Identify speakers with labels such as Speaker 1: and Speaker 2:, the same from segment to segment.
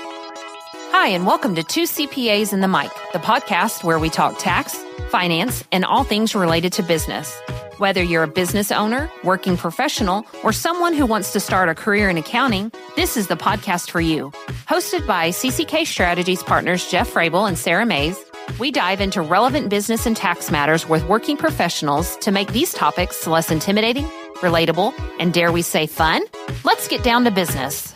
Speaker 1: Hi, and welcome to Two CPAs and the Mic, the podcast where we talk tax, finance, and all things related to business. Whether you're a business owner, working professional, or someone who wants to start a career in accounting, this is the podcast for you. Hosted by CCK Strategies partners Jeff Frable and Sara Mays, we dive into relevant business and tax matters with working professionals to make these topics less intimidating, relatable, and dare we say fun? Let's get down to business.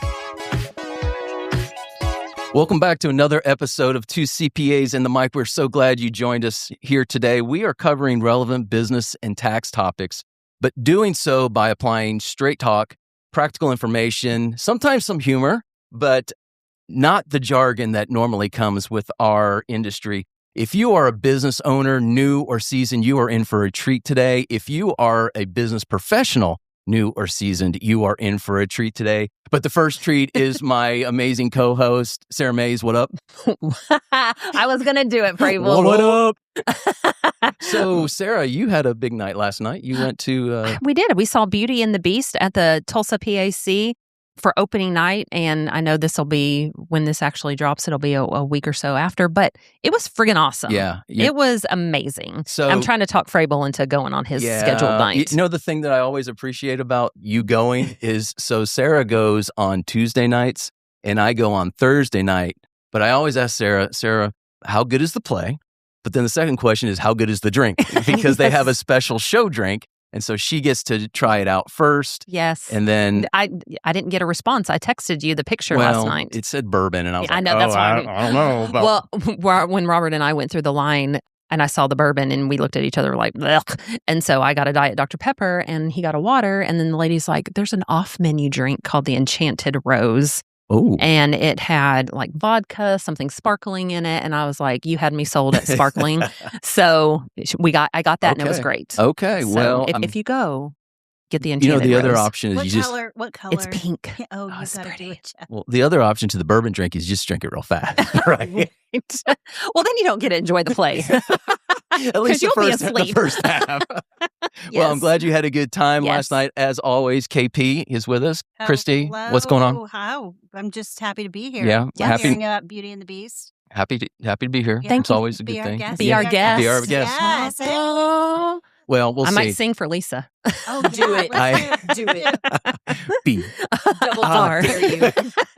Speaker 2: Welcome back to another episode of Two CPAs and the Mic. We're so glad you joined us here today. We are covering relevant business and tax topics, but doing so by applying straight talk, practical information, sometimes some humor, but not the jargon that normally comes with our industry. If you are a business owner, new or seasoned, you are in for a treat today. If you are a business professional, new or seasoned, you are in for a treat today. But the first treat is my amazing co-host, Sara Mays. What up?
Speaker 1: I was going to do it, Frable.
Speaker 2: What up? So, Sara, you had a big night last night. You went to...
Speaker 1: We did. We saw Beauty and the Beast at the Tulsa PAC for opening night. And I know this will be, when this actually drops, it'll be a week or so after. But it was friggin' awesome.
Speaker 2: Yeah.
Speaker 1: It was amazing.
Speaker 2: So,
Speaker 1: I'm trying to talk Frable into going on his scheduled night.
Speaker 2: You know, the thing that I always appreciate about you going is, so Sara goes on Tuesday nights and I go on Thursday night. But I always ask Sara, how good is the play? But then the second question is, how good is the drink? Because they have a special show drink. And so she gets to try it out first.
Speaker 1: Yes.
Speaker 2: And then...
Speaker 1: I didn't get a response. I texted you the picture last night.
Speaker 2: It said bourbon. And I was like,
Speaker 1: I know, that's why.
Speaker 2: I don't know.
Speaker 1: Well, when Robert and I went through the line and I saw the bourbon and we looked at each other like, ugh. And so I got a Diet Dr. Pepper and he got a water. And then the lady's like, there's an off-menu drink called the Enchanted Rose.
Speaker 2: Oh.
Speaker 1: And it had like vodka, something sparkling in it. And I was like, you had me sold at sparkling. So I got that and it was great.
Speaker 2: Okay.
Speaker 1: So
Speaker 2: well,
Speaker 1: if you go, get the Enchanted Rose.
Speaker 2: The other option is
Speaker 3: What color?
Speaker 1: It's pink.
Speaker 3: Oh, you
Speaker 1: it's
Speaker 3: gotta
Speaker 1: pretty.
Speaker 3: do it.
Speaker 2: Well, the other option to the bourbon drink is just drink it real fast. Right.
Speaker 1: Well, then you don't get to enjoy the play.
Speaker 2: At least
Speaker 1: you'll be
Speaker 2: the
Speaker 1: asleep.
Speaker 2: first half.
Speaker 1: Yes.
Speaker 2: Well, I'm glad you had a good time last night. As always, KP is with us. Christy, what's going on?
Speaker 3: How? I'm just happy to be here.
Speaker 2: Yeah.
Speaker 3: Happy hearing about Beauty and the Beast.
Speaker 2: Happy to be here.
Speaker 3: Yeah.
Speaker 2: It's always a good thing.
Speaker 1: Be our guest.
Speaker 2: Be our guest.
Speaker 3: Yes.
Speaker 2: Well, we'll see.
Speaker 1: I might sing for Lisa.
Speaker 3: Oh, do it. Do it.
Speaker 2: Be
Speaker 1: Double R.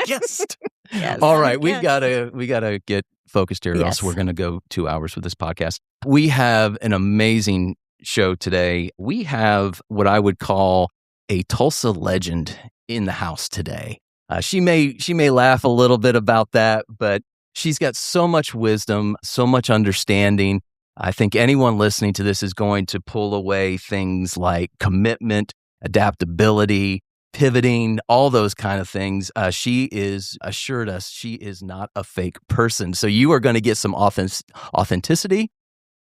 Speaker 2: guest.
Speaker 1: Yes.
Speaker 2: All right, we gotta get focused here, or else we're gonna go 2 hours with this podcast. We have an amazing show today. We have what I would call a Tulsa legend in the house today. She may laugh a little bit about that, but she's got so much wisdom, so much understanding. I think anyone listening to this is going to pull away things like commitment, adaptability, pivoting, all those kind of things. She is assured us she is not a fake person. So you are going to get some authenticity,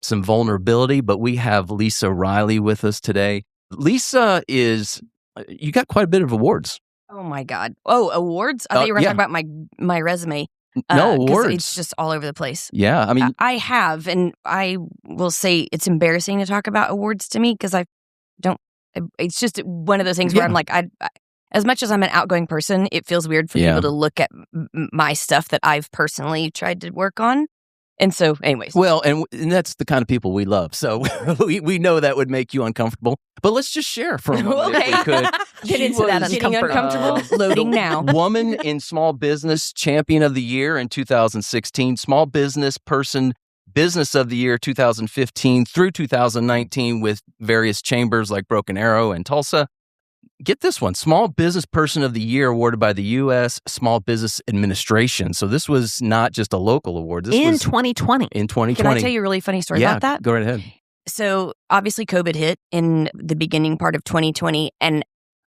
Speaker 2: some vulnerability, but we have Lisa Riley with us today. Lisa you got quite a bit of awards.
Speaker 4: Oh my God. Oh, awards? I thought you were talking about my resume.
Speaker 2: No, awards.
Speaker 4: It's just all over the place.
Speaker 2: Yeah, I mean...
Speaker 4: I have, and I will say it's embarrassing to talk about awards to me because it's just one of those things where I'm like, as much as I'm an outgoing person, it feels weird for people to look at my stuff that I've personally tried to work on. And so, anyways.
Speaker 2: Well, and that's the kind of people we love. So we know that would make you uncomfortable. But let's just share for a moment if we could.
Speaker 1: Get into that
Speaker 4: uncomfortable. Loading now.
Speaker 2: Woman in Small Business Champion of the Year in 2016. Small Business Person Business of the Year 2015 through 2019 with various chambers like Broken Arrow and Tulsa. Get this one, Small Business Person of the Year awarded by the U.S. Small Business Administration. So this was not just a local award. This was
Speaker 1: 2020.
Speaker 2: In 2020.
Speaker 4: Can I tell you a really funny story about that?
Speaker 2: Go right ahead.
Speaker 4: So obviously COVID hit in the beginning part of 2020, and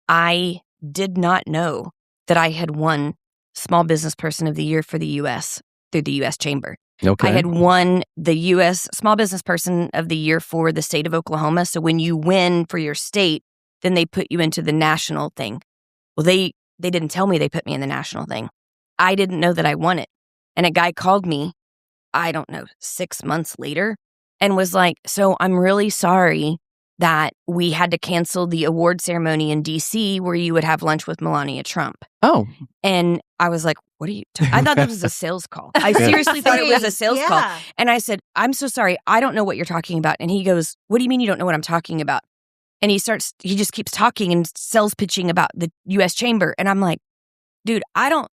Speaker 4: I did not know that I had won Small Business Person of the Year for the U.S. through the U.S. Chamber.
Speaker 2: Okay.
Speaker 4: I had won the U.S. Small Business Person of the Year for the state of Oklahoma. So when you win for your state, then they put you into the national thing. Well, they didn't tell me they put me in the national thing. I didn't know that I won it. And a guy called me, I don't know, 6 months later and was like, so I'm really sorry that we had to cancel the award ceremony in D.C. where you would have lunch with Melania Trump.
Speaker 2: Oh.
Speaker 4: And I was like, what are you I thought that was a sales call. I seriously thought it was a sales call. And I said, I'm so sorry. I don't know what you're talking about. And he goes, what do you mean you don't know what I'm talking about? And he just keeps talking and sales pitching about the U.S. Chamber. And I'm like, dude, I'm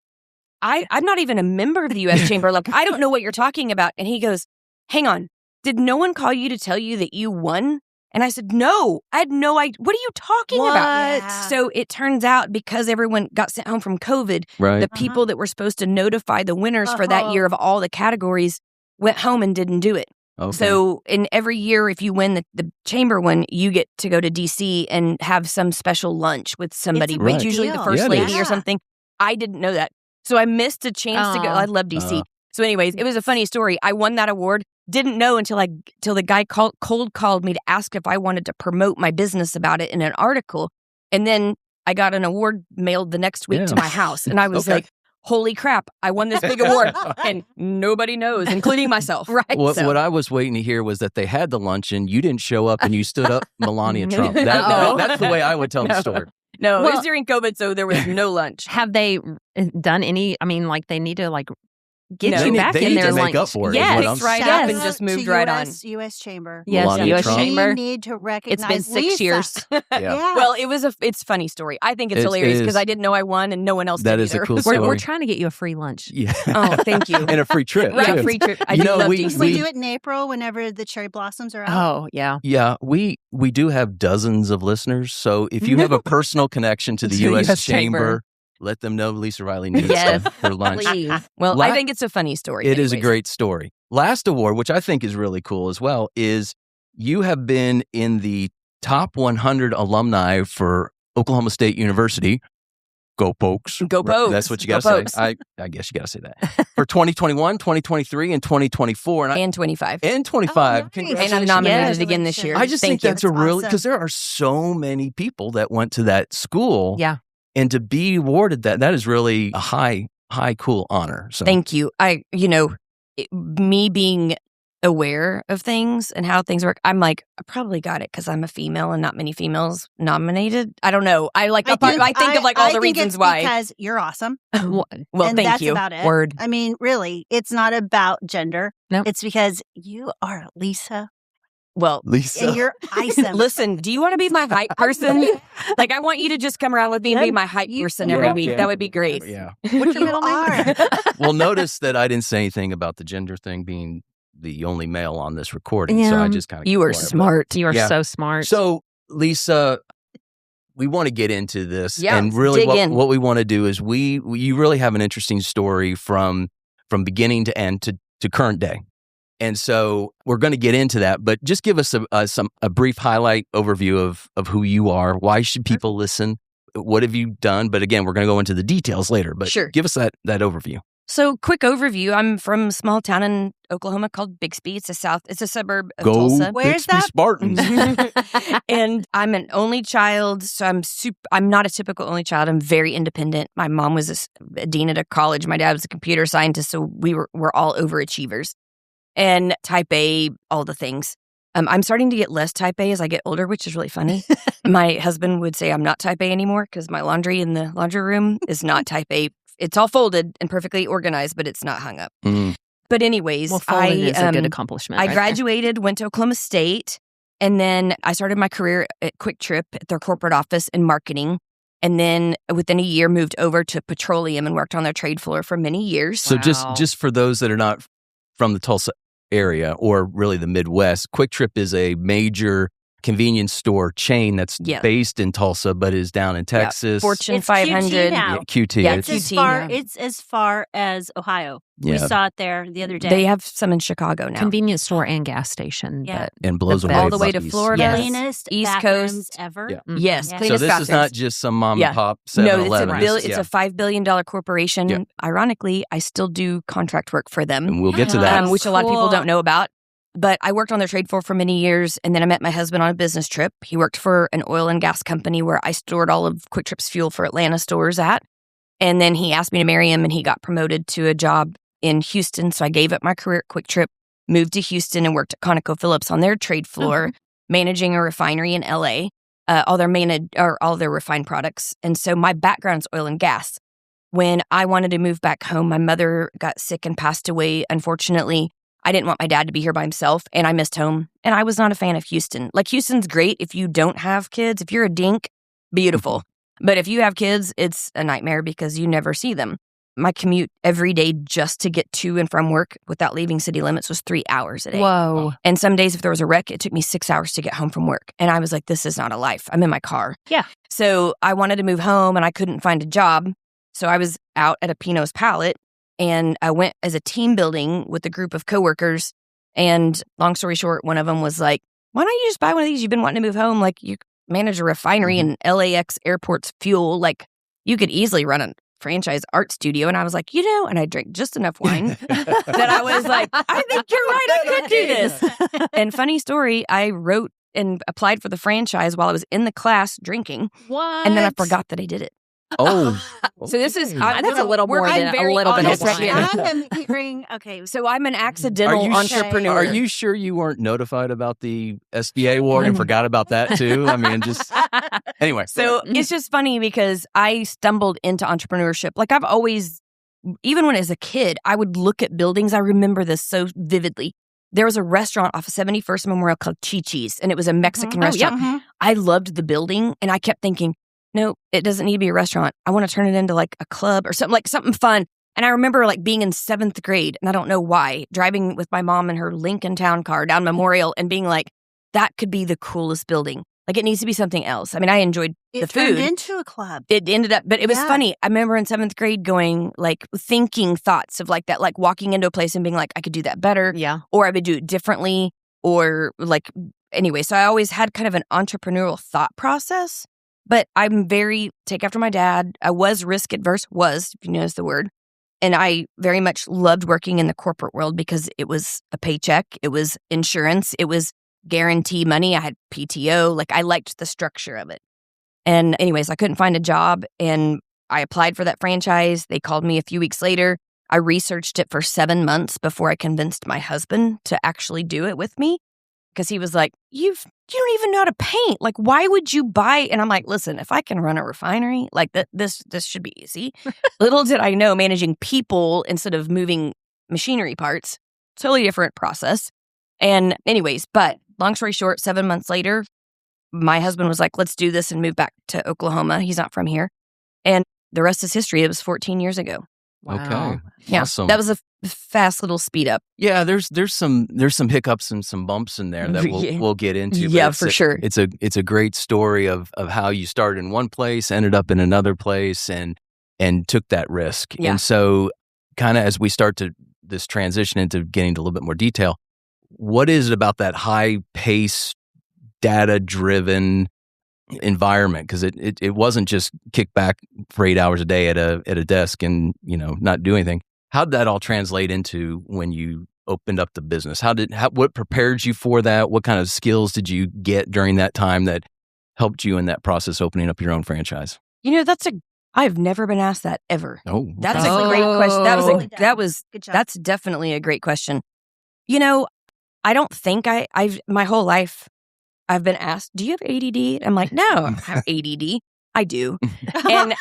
Speaker 4: not even a member of the U.S. Chamber. Like, I don't know what you're talking about. And he goes, hang on. Did no one call you to tell you that you won? And I said, no, I had no idea. What are you talking about?
Speaker 3: Yeah.
Speaker 4: So it turns out because everyone got sent home from COVID, the people that were supposed to notify the winners for that year of all the categories went home and didn't do it.
Speaker 2: Okay.
Speaker 4: So in every year, if you win the chamber one, you get to go to D.C. and have some special lunch with somebody.
Speaker 3: It's a big
Speaker 4: It's usually
Speaker 3: deal.
Speaker 4: the first
Speaker 2: Yeah, it
Speaker 4: lady
Speaker 3: is.
Speaker 4: or something. I didn't know that. So I missed a chance to go. I love D.C. So anyways, it was a funny story. I won that award. Didn't know until the guy cold called me to ask if I wanted to promote my business about it in an article. And then I got an award mailed the next week to my house. And I was like, holy crap, I won this big award. And nobody knows, including myself. Right.
Speaker 2: What I was waiting to hear was that they had the luncheon, you didn't show up, and you stood up Melania Trump. That's the way I would tell the story.
Speaker 4: No, it was during COVID, so there was no lunch.
Speaker 1: Have they done any? I mean, like they need to get you back
Speaker 2: they
Speaker 1: in
Speaker 2: need
Speaker 1: there.
Speaker 2: to make up for it.
Speaker 4: Yes,
Speaker 2: is what I'm
Speaker 4: right
Speaker 2: saying.
Speaker 4: up and just moved right on.
Speaker 3: U.S. Chamber.
Speaker 1: Yes,
Speaker 2: Melania
Speaker 1: U.S.
Speaker 2: Trump.
Speaker 1: Chamber.
Speaker 3: We need to recognize
Speaker 1: It's been 6
Speaker 3: Lisa.
Speaker 1: years.
Speaker 2: Yeah.
Speaker 4: Well, it's a funny story. I think it's hilarious because I didn't know I won and no one else
Speaker 2: That
Speaker 4: did
Speaker 2: is a
Speaker 4: either.
Speaker 2: cool story.
Speaker 1: We're trying to get you a free lunch.
Speaker 2: Yeah.
Speaker 4: Oh, thank you.
Speaker 2: And a free trip.
Speaker 4: Right,
Speaker 2: too.
Speaker 4: free trip. I
Speaker 2: You
Speaker 4: do
Speaker 2: know,
Speaker 4: love
Speaker 2: we-
Speaker 4: DC.
Speaker 3: We do it in April whenever the cherry blossoms are out.
Speaker 1: Oh, yeah.
Speaker 2: Yeah, we do have dozens of listeners. So if you have a personal connection to the
Speaker 1: To
Speaker 2: U.S.
Speaker 1: US
Speaker 2: Chamber,
Speaker 1: Chamber.
Speaker 2: let them know Lisa Riley needs
Speaker 1: Yes,
Speaker 2: her lunch.
Speaker 1: please.
Speaker 4: Well, I think it's a funny story.
Speaker 2: It is a
Speaker 4: anyways.
Speaker 2: great story. Last award, which I think is really cool as well, is you have been in the top 100 alumni for Oklahoma State University. Go Pokes.
Speaker 4: Go Pokes.
Speaker 2: That's what you
Speaker 4: Go
Speaker 2: got to
Speaker 4: Pokes.
Speaker 2: say. I guess you got to say that. For 2021, 2023, and 2024.
Speaker 4: And 25.
Speaker 2: And 25.
Speaker 3: Oh, nice.
Speaker 2: Congratulations.
Speaker 4: And I'm nominated
Speaker 3: Yes.
Speaker 4: again this year.
Speaker 2: I just think
Speaker 4: Thank
Speaker 2: that's
Speaker 4: you.
Speaker 2: a really,
Speaker 3: Awesome.
Speaker 2: because there are so many people that went to that school.
Speaker 1: Yeah.
Speaker 2: And to be awarded that is really a high, cool honor. So
Speaker 4: Thank you. Me being aware of things and how things work, I'm like, I probably got it because I'm a female and not many females nominated. I don't know. I think of all the reasons
Speaker 3: it's
Speaker 4: why.
Speaker 3: Because you're awesome.
Speaker 4: Well,
Speaker 3: and
Speaker 4: thank
Speaker 3: that's
Speaker 4: you.
Speaker 3: about it.
Speaker 1: Word.
Speaker 3: I mean, really, it's not about gender.
Speaker 1: No.
Speaker 3: It's because you are Lisa
Speaker 4: Well,
Speaker 2: Lisa.
Speaker 3: and you're awesome.
Speaker 4: listen, do you want to be my hype person? Like, I want you to just come around with me and be my hype person every week. That would be great.
Speaker 2: Yeah.
Speaker 3: What's your middle name?
Speaker 2: Well, notice that I didn't say anything about the gender thing being the only male on this recording. So
Speaker 1: Yeah.
Speaker 2: I just kind of
Speaker 4: You are smart.
Speaker 1: You are
Speaker 2: Yeah.
Speaker 1: so smart.
Speaker 2: So, Lisa, we want to get into this,
Speaker 4: Yeah,
Speaker 2: and really,
Speaker 4: dig in.
Speaker 2: what we want to do is you really have an interesting story from beginning to end to current day, and so we're going to get into that. But just give us a brief highlight overview of who you are. Why should people listen? What have you done? But again, we're going to go into the details later. But
Speaker 4: Sure.
Speaker 2: give us that overview.
Speaker 4: So, quick overview. I'm from a small town in Oklahoma called Bixby. It's a suburb of Tulsa.
Speaker 3: Where's
Speaker 2: Bixby
Speaker 3: that?
Speaker 2: Spartans.
Speaker 4: And I'm an only child, so I'm not a typical only child. I'm very independent. My mom was a dean at a college. My dad was a computer scientist, so we're all overachievers. And type A, all the things. I'm starting to get less type A as I get older, which is really funny. My husband would say I'm not type A anymore because my laundry in the laundry room is not type A. It's all folded and perfectly organized, but it's not hung up.
Speaker 2: Mm.
Speaker 4: But anyways,
Speaker 1: well, folded is a good accomplishment.
Speaker 4: I
Speaker 1: right
Speaker 4: graduated, went to Oklahoma State, and then I started my career at Quick Trip at their corporate office in marketing. And then within a year, moved over to petroleum and worked on their trade floor for many years.
Speaker 2: So
Speaker 1: Wow.
Speaker 2: just for those that are not from the Tulsa area or really the Midwest, Quick Trip is a major convenience store chain that's
Speaker 4: Yeah.
Speaker 2: based in Tulsa but is down in Texas.
Speaker 4: Fortune
Speaker 3: It's
Speaker 4: 500.
Speaker 3: QT now.
Speaker 2: Yeah, QT.
Speaker 4: Yeah,
Speaker 3: It's
Speaker 4: QT,
Speaker 3: as far as Ohio. We
Speaker 2: Yeah.
Speaker 3: saw it there the other day.
Speaker 4: They have some in Chicago now.
Speaker 1: Convenience store and gas station.
Speaker 3: Yeah.
Speaker 1: But
Speaker 2: and blows
Speaker 1: the
Speaker 2: away
Speaker 1: best.
Speaker 4: All the way to
Speaker 2: puppies.
Speaker 4: Florida.
Speaker 1: Yes.
Speaker 3: cleanest
Speaker 4: East
Speaker 3: bathrooms
Speaker 4: Coast.
Speaker 3: ever.
Speaker 2: Yeah.
Speaker 4: Yes,
Speaker 3: Yeah.
Speaker 2: So
Speaker 4: cleanest
Speaker 2: this is not
Speaker 4: bathrooms.
Speaker 2: just some mom
Speaker 4: Yeah.
Speaker 2: and pop
Speaker 4: No,
Speaker 2: 7-Eleven.
Speaker 4: it's a $5 billion corporation.
Speaker 2: Yeah.
Speaker 4: Ironically, I still do contract work for them.
Speaker 2: And we'll get to that.
Speaker 3: That's
Speaker 4: Which a lot of people
Speaker 3: cool.
Speaker 4: don't know about. But I worked on their trade floor for many years, and then I met my husband on a business trip. He worked for an oil and gas company where I stored all of Quick Trip's fuel for Atlanta stores at. And then he asked me to marry him, and he got promoted to a job in Houston. So I gave up my career at Quick Trip, moved to Houston, and worked at ConocoPhillips on their trade floor. managing a refinery in LA, all their refined products. And so my background's oil and gas. When I wanted to move back home, my mother got sick and passed away. Unfortunately, I didn't want my dad to be here by himself, and I missed home. And I was not a fan of Houston. Like, Houston's great if you don't have kids. If you're a dink, beautiful. But if you have kids, it's a nightmare because you never see them. My commute every day just to get to and from work without leaving city limits was 3 hours a day.
Speaker 1: Whoa.
Speaker 4: And some days if there was a wreck, it took me 6 hours to get home from work. And I was like, this is not a life. I'm in my car.
Speaker 1: Yeah.
Speaker 4: So I wanted to move home and I couldn't find a job. So I was out at a Pinot's pallet and I went as a team building with a group of coworkers. And long story short, one of them was like, why don't you just buy one of these? You've been wanting to move home. Like, you manage a refinery in LAX airport's fuel. Like, you could easily run a franchise art studio. And I was like, and I drank just enough wine that I was like, I think you're right, I could do this. And funny story, I wrote and applied for the franchise while I was in the class drinking.
Speaker 1: What?
Speaker 4: And then I forgot that I did it.
Speaker 2: Oh.
Speaker 4: So this is
Speaker 1: that's a little more than a little bit of
Speaker 3: Okay,
Speaker 1: wine.
Speaker 3: I'm hearing, okay.
Speaker 4: So I'm an accidental entrepreneur.
Speaker 2: Are you sure you weren't notified about the SBA award and forgot about that too? I mean, just anyway.
Speaker 4: So it's just funny because I stumbled into entrepreneurship. Like, I've always, even when I was a kid, I would look at buildings. I remember this so vividly. There was a restaurant off of 71st Memorial called Chi-Chi's, and it was a Mexican restaurant. I loved the building, and I kept thinking, no, it doesn't need to be a restaurant. I want to turn it into like a club or something, like something fun. And I remember like being in 7th grade, and I don't know why, driving with my mom in her Lincoln Town car down Memorial and being like, that could be the coolest building. Like, it needs to be something else. I mean, I enjoyed the food.
Speaker 3: It turned into a club.
Speaker 4: It ended up, but it was funny. I remember in 7th grade going, like, thinking thoughts of like that, like walking into a place and being like, I could do that better.
Speaker 1: Yeah.
Speaker 4: Or I would do it differently. Or like, anyway, so I always had kind of an entrepreneurial thought process. But I'm very take after my dad. I was risk adverse, if you notice the word. And I very much loved working in the corporate world because it was a paycheck. It was insurance. It was guarantee money. I had PTO. Like, I liked the structure of it. And anyways, I couldn't find a job and I applied for that franchise. They called me a few weeks later. I researched it for 7 months before I convinced my husband to actually do it with me. Because he was like, you don't even know how to paint. Like, why would you buy? And I'm like, listen, if I can run a refinery, like this should be easy. Little did I know, managing people instead of moving machinery parts, totally different process. And anyways, but long story short, 7 months later, my husband was like, let's do this and move back to Oklahoma. He's not from here. And the rest is history. It was 14 years ago.
Speaker 2: Wow. Okay.
Speaker 4: Yeah.
Speaker 2: Awesome.
Speaker 4: That was a fast little speed up.
Speaker 2: Yeah, there's some hiccups and some bumps in there that we'll get into.
Speaker 4: Yeah, for sure.
Speaker 2: It's a great story of how you started in one place, ended up in another place, and took that risk.
Speaker 4: Yeah.
Speaker 2: And so, kind of as we start to this transition into getting into a little bit more detail, what is it about that high pace, data driven environment? Because it wasn't just kick back for 8 hours a day at a desk and not do anything. How did that all translate into when you opened up the business? What prepared you for that? What kind of skills did you get during that time that helped you in that process opening up your own franchise?
Speaker 4: I've never been asked that ever.
Speaker 2: Oh,
Speaker 4: That's a great question.
Speaker 3: Good job.
Speaker 4: That's definitely a great question. I don't think I've my whole life I've been asked, do you have ADD? I'm like, no, I don't have ADD. I do. And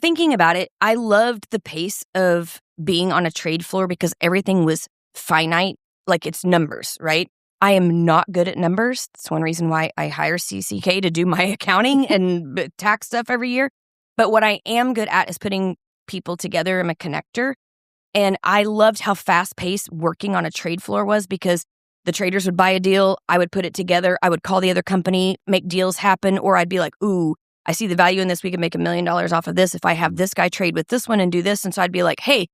Speaker 4: thinking about it, I loved the pace of being on a trade floor because everything was finite, like it's numbers, right? I am not good at numbers. That's one reason why I hire CCK to do my accounting and tax stuff every year. But what I am good at is putting people together. I'm a connector. And I loved how fast-paced working on a trade floor was because the traders would buy a deal, I would put it together, I would call the other company, make deals happen, or I'd be like, ooh, I see the value in this. We can make $1 million off of this if I have this guy trade with this one and do this. And so I'd be like, hey,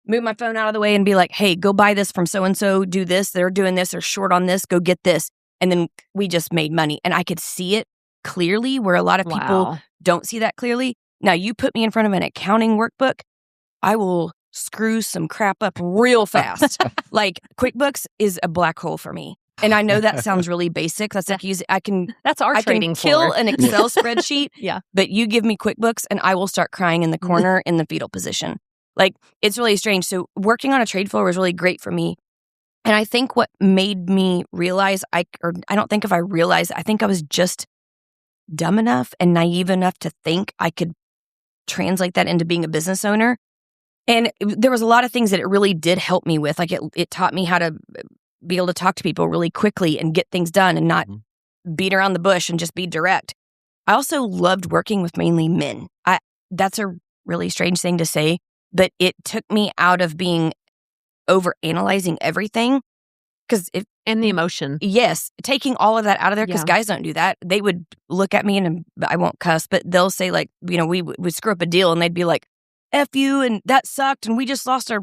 Speaker 4: move my phone out of the way and be like, hey, go buy this from so-and-so, do this. They're doing this. They're short on this. Go get this. And then we just made money. And I could see it clearly where a lot of people don't see that clearly. Now, you put me in front of an accounting workbook, I will screw some crap up real fast. Like QuickBooks is a black hole for me. And I know that sounds really basic. That's like
Speaker 1: that's our trading
Speaker 4: kill
Speaker 1: floor.
Speaker 4: an Excel spreadsheet.
Speaker 1: Yeah.
Speaker 4: But you give me QuickBooks and I will start crying in the corner in the fetal position. Like, it's really strange. So working on a trade floor was really great for me. And I think what made me realize, I don't think if I realized, I think I was just dumb enough and naive enough to think I could translate that into being a business owner. And there was a lot of things that it really did help me with. Like it taught me how to be able to talk to people really quickly and get things done and not beat around the bush and just be direct. I also loved working with mainly men. That's a really strange thing to say, but it took me out of being over-analyzing everything.
Speaker 1: And the emotion.
Speaker 4: Yes. Taking all of that out of there, because guys don't do that. They would look at me and I won't cuss, but they'll say like, we would screw up a deal and they'd be like, F you, and that sucked, and we just lost our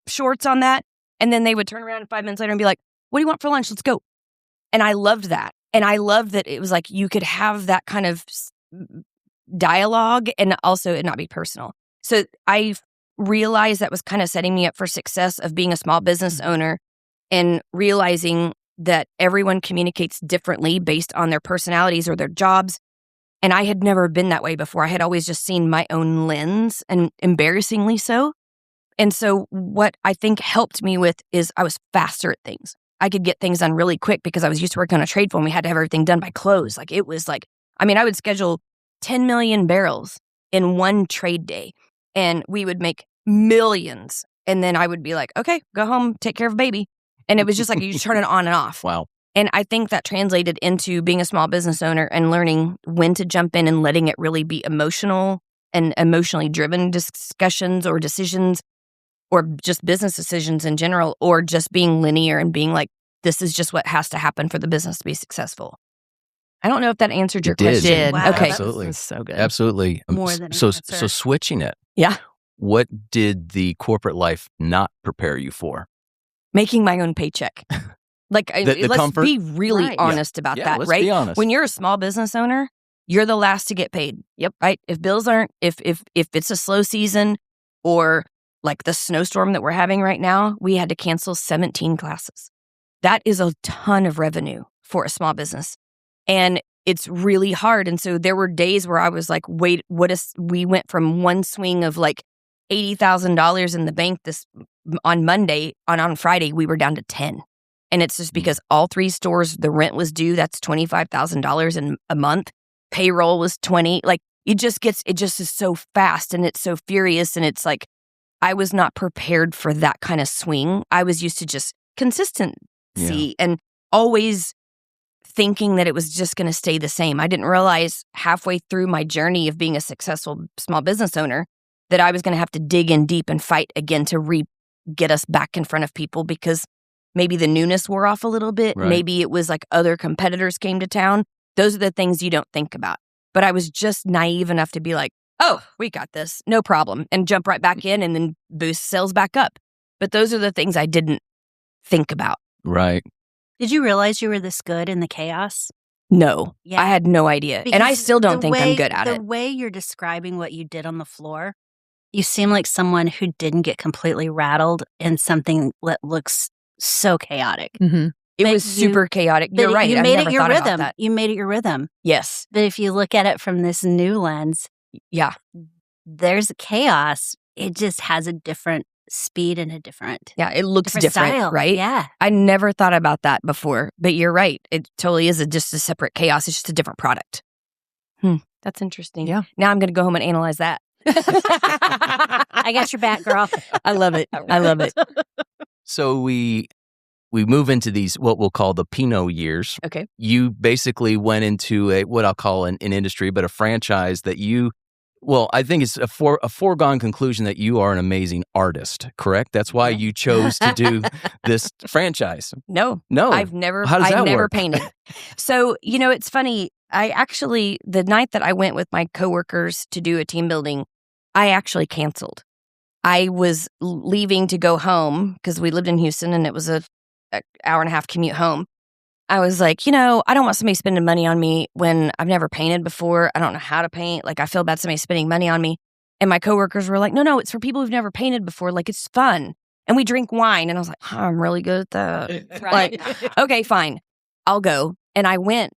Speaker 4: shorts on that. And then they would turn around 5 minutes later and be like, what do you want for lunch? Let's go. And I loved that. And I loved that it was like you could have that kind of dialogue and also it not be personal. So I realized that was kind of setting me up for success of being a small business owner and realizing that everyone communicates differently based on their personalities or their jobs. And I had never been that way before. I had always just seen my own lens, and embarrassingly so. And so what I think helped me with is I was faster at things. I could get things done really quick because I was used to working on a trade floor and we had to have everything done by close. Like it was like, I would schedule 10 million barrels in one trade day and we would make millions. And then I would be like, okay, go home, take care of baby. And it was just like, you turn it on and off.
Speaker 2: Wow.
Speaker 4: And I think that translated into being a small business owner and learning when to jump in and letting it really be emotional and emotionally driven discussions or decisions or just business decisions in general, or just being linear and being like, this is just what has to happen for the business to be successful. I don't know if that answered your question.
Speaker 1: Did.
Speaker 3: Wow,
Speaker 4: Okay.
Speaker 2: Absolutely.
Speaker 1: That's so good.
Speaker 2: Absolutely.
Speaker 3: More than an
Speaker 2: so
Speaker 3: answer.
Speaker 2: switching it.
Speaker 4: Yeah.
Speaker 2: What did the corporate life not prepare you for?
Speaker 4: Making my own paycheck. Like,
Speaker 2: The
Speaker 4: let's
Speaker 2: comfort?
Speaker 4: be really
Speaker 1: Right.
Speaker 4: honest about
Speaker 2: Yeah,
Speaker 4: that,
Speaker 2: let's
Speaker 4: right?
Speaker 2: be honest.
Speaker 4: When you're a small business owner, you're the last to get paid.
Speaker 1: Yep.
Speaker 4: Right? If bills aren't, if it's a slow season or like the snowstorm that we're having right now, we had to cancel 17 classes. That is a ton of revenue for a small business. And it's really hard. And so there were days where I was like, wait, we went from one swing of like $80,000 in the bank on Monday, on Friday, we were down to 10. And it's just because all 3 stores, the rent was due. That's $25,000 in a month. Payroll was 20. Like it just is so fast and it's so furious. And it's like, I was not prepared for that kind of swing. I was used to just consistency and always thinking that it was just going to stay the same. I didn't realize halfway through my journey of being a successful small business owner that I was going to have to dig in deep and fight again to get us back in front of people, because maybe the newness wore off a little bit.
Speaker 2: Right.
Speaker 4: Maybe it was like other competitors came to town. Those are the things you don't think about. But I was just naive enough to be like, oh, we got this, no problem, and jump right back in and then boost sales back up. But those are the things I didn't think about.
Speaker 2: Right.
Speaker 3: Did you realize you were this good in the chaos?
Speaker 4: No,
Speaker 3: Yeah.
Speaker 4: I had no idea. And I
Speaker 3: Because
Speaker 4: still don't
Speaker 3: the
Speaker 4: think I'm
Speaker 3: way-
Speaker 4: good at
Speaker 3: The
Speaker 4: it.
Speaker 3: way you're describing what you did on the floor, you seem like someone who didn't get completely rattled in something that looks so chaotic.
Speaker 1: Mm-hmm.
Speaker 4: It
Speaker 3: But
Speaker 4: was super chaotic.
Speaker 3: But
Speaker 4: You're right.
Speaker 3: You
Speaker 4: I
Speaker 3: made
Speaker 4: never
Speaker 3: it your
Speaker 4: thought about
Speaker 3: rhythm.
Speaker 4: that.
Speaker 3: You made it your rhythm.
Speaker 4: Yes.
Speaker 3: But if you look at it from this new lens,
Speaker 4: Yeah.
Speaker 3: there's chaos. It just has a different speed and a different
Speaker 4: Yeah. It looks different,
Speaker 3: style.
Speaker 4: right?
Speaker 3: Yeah.
Speaker 4: I never thought about that before, but you're right. It totally is just a separate chaos. It's just a different product. That's interesting.
Speaker 1: Yeah.
Speaker 4: Now I'm going to go home and analyze that.
Speaker 3: I got your back, girl.
Speaker 4: I love it. I love it.
Speaker 2: So we move into these, what we'll call the Pinot years.
Speaker 4: Okay.
Speaker 2: You basically went into what I'll call an industry, but a franchise that I think it's a foregone conclusion that you are an amazing artist, correct? That's why you chose to do this franchise.
Speaker 4: No.
Speaker 2: No.
Speaker 4: I've never
Speaker 2: work?
Speaker 4: painted. So, it's funny. I actually, the night that I went with my coworkers to do a team building, I actually canceled. I was leaving to go home because we lived in Houston and it was an hour and a half commute home. I was like, I don't want somebody spending money on me when I've never painted before. I don't know how to paint. Like, I feel bad somebody spending money on me. And my coworkers were like, no, it's for people who've never painted before. Like, it's fun. And we drink wine. And I was like, I'm really good at that.
Speaker 3: Right.
Speaker 4: Like, okay, fine. I'll go. And I went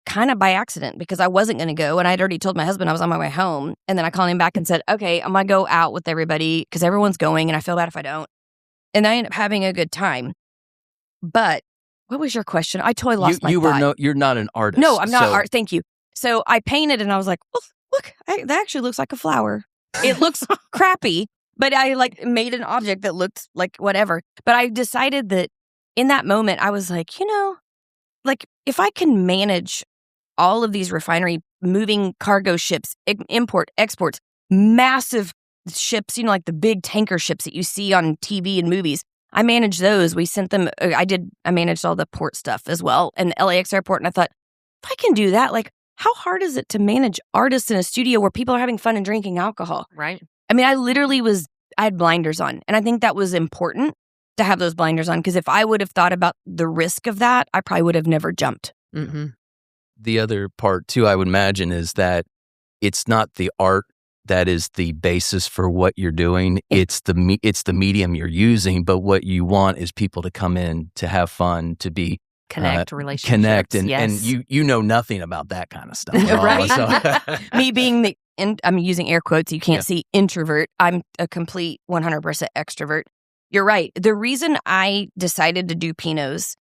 Speaker 4: kind of by accident because I wasn't going to go. And I'd already told my husband I was on my way home. And then I called him back and said, okay, I'm going to go out with everybody because everyone's going and I feel bad if I don't. And I ended up having a good time. But what was your question? I totally lost my thought.
Speaker 2: You're not an artist.
Speaker 4: No, I'm not art. Thank you. So I painted and I was like, well, look, that actually looks like a flower. It looks crappy, but I made an object that looked like whatever. But I decided that in that moment, I was like, if I can manage all of these refinery moving cargo ships, import, exports, massive ships, like the big tanker ships that you see on TV and movies. I managed those. We sent them. I managed all the port stuff as well and the LAX airport. And I thought, if I can do that, how hard is it to manage artists in a studio where people are having fun and drinking alcohol?
Speaker 1: Right.
Speaker 4: I mean, I had blinders on. And I think that was important to have those blinders on, because if I would have thought about the risk of that, I probably would have never jumped.
Speaker 1: Mm-hmm.
Speaker 2: The other part too, I would imagine, is that it's not the art that is the basis for what you're doing. It's the medium you're using, but what you want is people to come in to have fun, to be
Speaker 1: relationships,
Speaker 2: and you know nothing about that kind of stuff,
Speaker 4: right?
Speaker 2: So.
Speaker 4: Me being I'm using air quotes, you can't see, introvert. I'm a complete 100% extrovert. You're right. The reason I decided to do Pinots,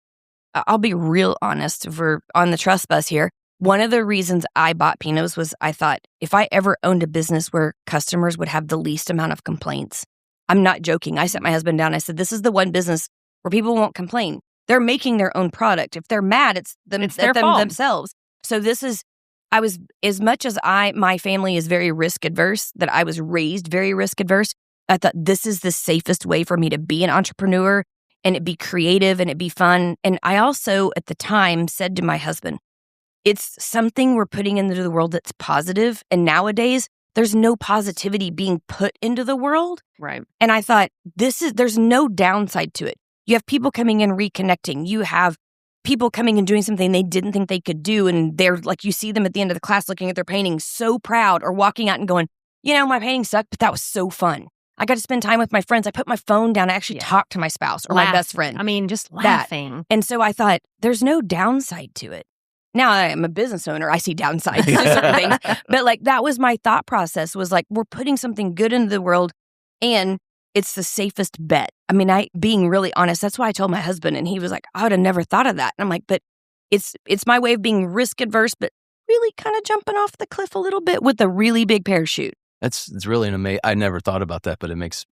Speaker 4: I'll be real honest, we're on the trust bus here. One of the reasons I bought Pinots was I thought if I ever owned a business where customers would have the least amount of complaints, I'm not joking. I sat my husband down. I said, this is the one business where people won't complain. They're making their own product. If they're mad, it's their fault themselves. So I was, as much as my family is very risk adverse, that I was raised very risk adverse, I thought this is the safest way for me to be an entrepreneur and it be creative and it be fun. And I also, at the time, said to my husband, it's something we're putting into the world that's positive. And nowadays, there's no positivity being put into the world.
Speaker 1: Right.
Speaker 4: And I thought, there's no downside to it. You have people coming in reconnecting. You have people coming and doing something they didn't think they could do. And they're you see them at the end of the class looking at their painting so proud, or walking out and going, my painting sucked, but that was so fun. I got to spend time with my friends. I put my phone down. I actually talked to my spouse or my best friend.
Speaker 1: I mean, just laughing.
Speaker 4: And so I thought, there's no downside to it. Now I'm a business owner. I see downsides to certain things. But that was my thought process, was we're putting something good into the world and it's the safest bet. I mean, being really honest, that's why I told my husband, and he was like, I would have never thought of that. And I'm like, but it's my way of being risk adverse, but really kind of jumping off the cliff a little bit with a really big parachute.
Speaker 2: It's really an amazing. I never thought about that, but it makes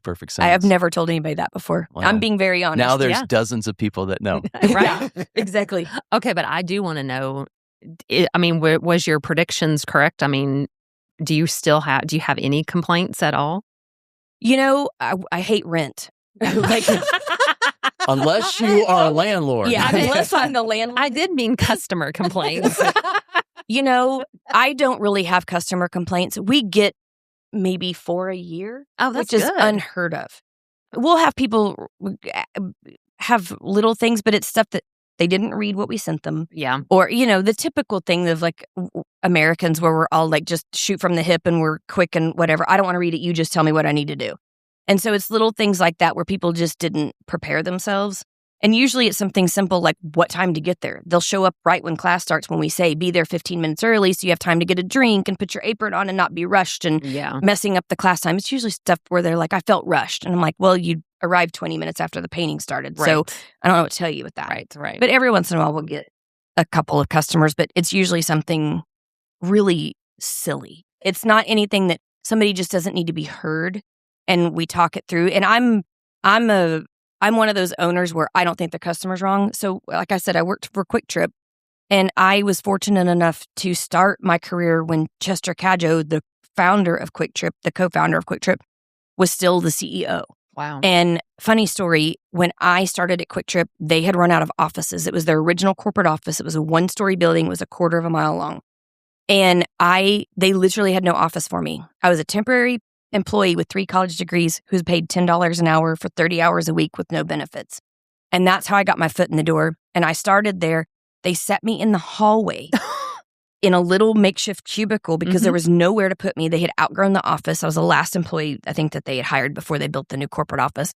Speaker 2: perfect sense.
Speaker 4: I have never told anybody that before. Wow. I'm being very honest.
Speaker 2: Now there's dozens of people that know.
Speaker 4: Right. Exactly.
Speaker 1: Okay, but I do want to know. Was your predictions correct? I mean, do you have any complaints at all?
Speaker 4: I hate rent.
Speaker 2: Unless you are a landlord.
Speaker 4: Yeah, unless I'm the landlord.
Speaker 1: I did mean customer complaints.
Speaker 4: I don't really have customer complaints. We get maybe 4 a year,
Speaker 1: which
Speaker 4: is unheard of. We'll have people have little things, but it's stuff that they didn't read what we sent them.
Speaker 1: Yeah.
Speaker 4: Or, the typical thing of Americans where we're all just shoot from the hip and we're quick and whatever. I don't want to read it. You just tell me what I need to do. And so it's little things like that where people just didn't prepare themselves. And usually it's something simple like what time to get there. They'll show up right when class starts when we say be there 15 minutes early so you have time to get a drink and put your apron on and not be rushed and messing up the class time. It's usually stuff where they're like, I felt rushed. And I'm like, well, you arrived 20 minutes after the painting started. Right. So I don't know what to tell you with that.
Speaker 1: Right.
Speaker 4: But every once in a while we'll get a couple of customers, but it's usually something really silly. It's not anything that somebody just doesn't need to be heard and we talk it through. And I'm one of those owners where I don't think the customer's wrong. So like I said, I worked for Quick Trip and I was fortunate enough to start my career when Chester Cadjo, the founder of Quick Trip, the co-founder of Quick Trip, was still the CEO.
Speaker 1: Wow.
Speaker 4: And funny story, when I started at Quick Trip, they had run out of offices. It was their original corporate office. It was a 1-story building. It was a 1/4 mile long. And they literally had no office for me. I was a temporary employee with 3 college degrees who's paid $10 an hour for 30 hours a week with no benefits. And that's how I got my foot in the door. And I started there. They set me in the hallway in a little makeshift cubicle because there was nowhere to put me. They had outgrown the office. I was the last employee, I think, that they had hired before they built the new corporate office.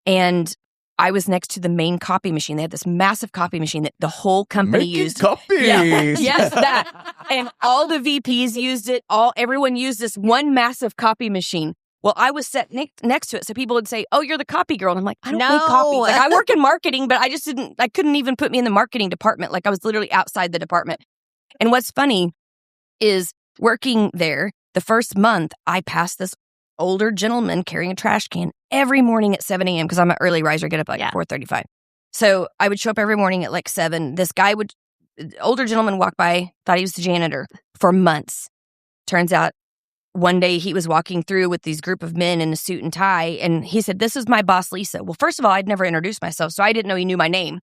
Speaker 4: And I was next to the main copy machine. They had this massive copy machine that the whole company used.
Speaker 2: Copies.
Speaker 4: Yes, that. And all the VPs used it. Everyone used this one massive copy machine. Well, I was set next to it. So people would say, oh, you're the copy girl. And I'm like, I don't make copy. Like, I work in marketing, but I couldn't even put me in the marketing department. Like, I was literally outside the department. And what's funny is working there, the first month, I passed this older gentleman carrying a trash can every morning at 7 a.m. because I'm an early riser, get up at 4:35. So I would show up every morning at like 7. This guy older gentleman walked by, thought he was the janitor for months. Turns out one day he was walking through with these group of men in a suit and tie, and he said, this is my boss, Lisa. Well, first of all, I'd never introduced myself, so I didn't know he knew my name.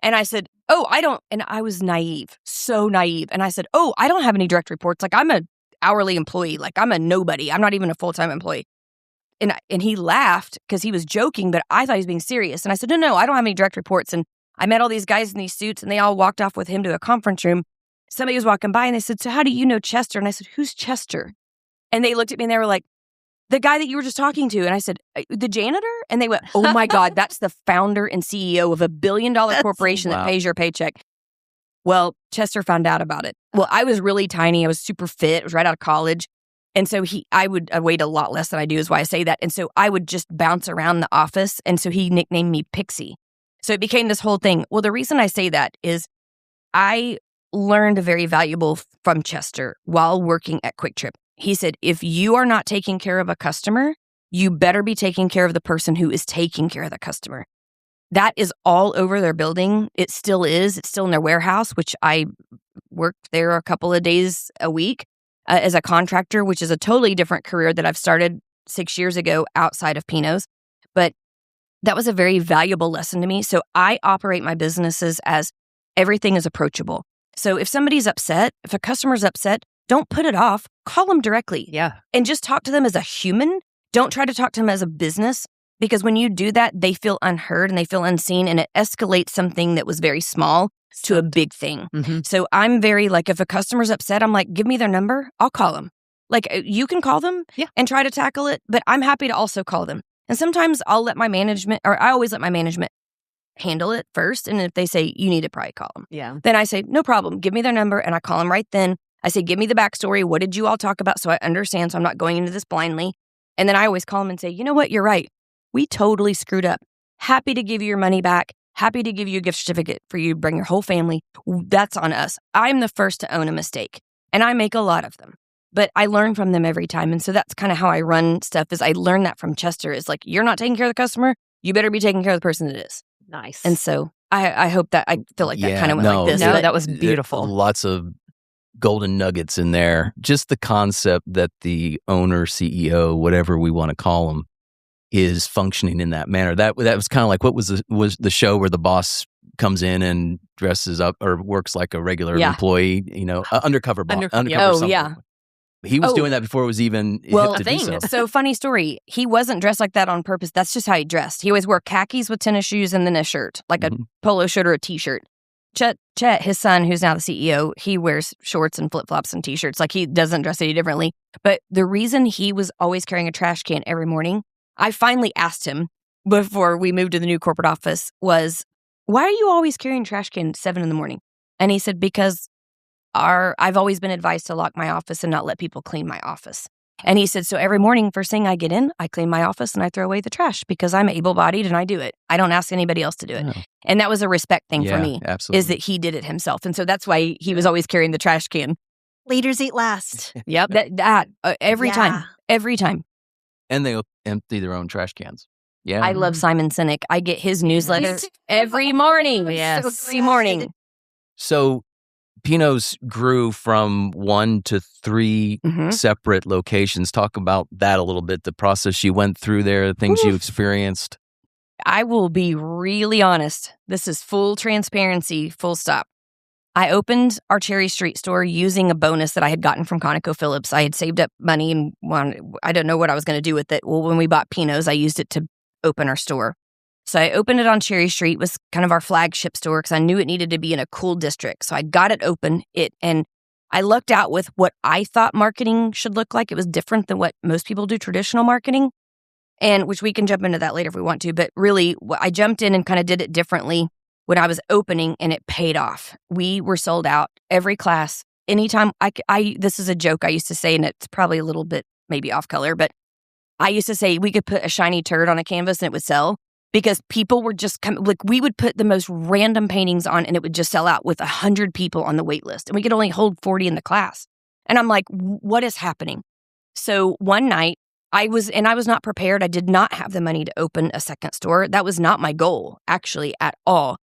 Speaker 4: And I said, oh, I don't, and I was naive, so naive. And I said, oh, I don't have any direct reports. Like, I'm an hourly employee. Like, I'm a nobody. I'm not even a full-time employee. And he laughed because he was joking, but I thought he was being serious. And I said, no, I don't have any direct reports. And I met all these guys in these suits, and they all walked off with him to a conference room. Somebody was walking by, and they said, so how do you know Chester? And I said, who's Chester? And they looked at me, and they were like, the guy that you were just talking to. And I said, the janitor? And they went, oh my God, that's the founder and CEO of $1 billion corporation that pays your paycheck. Well, Chester found out about it. Well, I was really tiny. I was super fit. I was right out of college. And so I weighed a lot less than I do, is why I say that. And so I would just bounce around the office. And so he nicknamed me Pixie. So it became this whole thing. Well, the reason I say that is I learned very valuable from Chester while working at Quick Trip. He said, if you are not taking care of a customer, you better be taking care of the person who is taking care of the customer. That is all over their building. It still is. It's still in their warehouse, which I worked there a couple of days a week as a contractor, which is a totally different career that I've started 6 years ago outside of Pinot's. But that was a very valuable lesson to me. So I operate my businesses as everything is approachable. So if somebody's upset, if a customer's upset, don't put it off. Call them directly.
Speaker 5: Yeah.
Speaker 4: And just talk to them as a human. Don't try to talk to them as a business, because when you do that, they feel unheard and they feel unseen, and it escalates something that was very small to a big thing. Mm-hmm. So I'm very like, if a customer's upset, I'm like, give me their number. I'll call them. Like, you can call them and try to tackle it, but I'm happy to also call them. And sometimes I always let my management handle it first. And if they say, you need to probably call them.
Speaker 5: Yeah.
Speaker 4: Then I say, no problem. Give me their number. And I call them right then. I say, give me the backstory. What did you all talk about? So I understand. So I'm not going into this blindly. And then I always call them and say, you know what? You're right. We totally screwed up. Happy to give you your money back. Happy to give you a gift certificate for you to bring your whole family. That's on us. I'm the first to own a mistake. And I make a lot of them. But I learn from them every time. And so that's kind of how I run stuff, is I learned that from Chester. Is like, you're not taking care of the customer. You better be taking care of the person that is.
Speaker 5: Nice.
Speaker 4: And so I hope that, I feel like that kind of went like this.
Speaker 5: No, that was beautiful.
Speaker 2: Lots of golden nuggets in there. Just the concept that the owner, CEO, whatever we want to call them, is functioning in that manner. That was kind of like, what was the show where the boss comes in and dresses up or works like a regular employee, undercover boss. He was doing that before it was even hip to do so.
Speaker 4: So funny story. He wasn't dressed like that on purpose. That's just how he dressed. He always wore khakis with tennis shoes and then a shirt, like a polo shirt or a t-shirt. Chet, his son, who's now the CEO, he wears shorts and flip-flops and t-shirts. Like, he doesn't dress any differently. But the reason he was always carrying a trash can every morning, I finally asked him before we moved to the new corporate office, was, why are you always carrying a trash can at 7 a.m? And he said, because I've always been advised to lock my office and not let people clean my office. And he said, so every morning, first thing I get in, I clean my office and I throw away the trash because I'm able-bodied and I do it. I don't ask anybody else to do it. And that was a respect thing for me,
Speaker 2: absolutely.
Speaker 4: Is that he did it himself. And so that's why he was always carrying the trash can.
Speaker 3: Leaders eat last.
Speaker 4: Yep. Every time.
Speaker 3: And
Speaker 2: they'll empty their own trash cans. Yeah.
Speaker 4: I love Simon Sinek. I get his newsletter every morning.
Speaker 3: Yes.
Speaker 4: Every morning.
Speaker 2: So Pinot's grew from 1 to 3 separate locations. Talk about that a little bit, the process you went through there, the things you experienced.
Speaker 4: I will be really honest. This is full transparency, full stop. I opened our Cherry Street store using a bonus that I had gotten from ConocoPhillips. I had saved up money and I don't know what I was going to do with it. Well, when we bought Pinot's, I used it to open our store. So I opened it on Cherry Street. It was kind of our flagship store because I knew it needed to be in a cool district. So I got it open. And I lucked out with what I thought marketing should look like. It was different than what most people do, traditional marketing, and which we can jump into that later if we want to. But really, I jumped in and kind of did it differently when I was opening, and it paid off. We were sold out every class. Anytime this is a joke I used to say, and it's probably a little bit maybe off color, but I used to say we could put a shiny turd on a canvas and it would sell because people were just we would put the most random paintings on and it would just sell out with 100 people on the wait list. And we could only hold 40 in the class. And I'm like, what is happening? So one night I was not prepared. I did not have the money to open a second store. That was not my goal, actually, at all.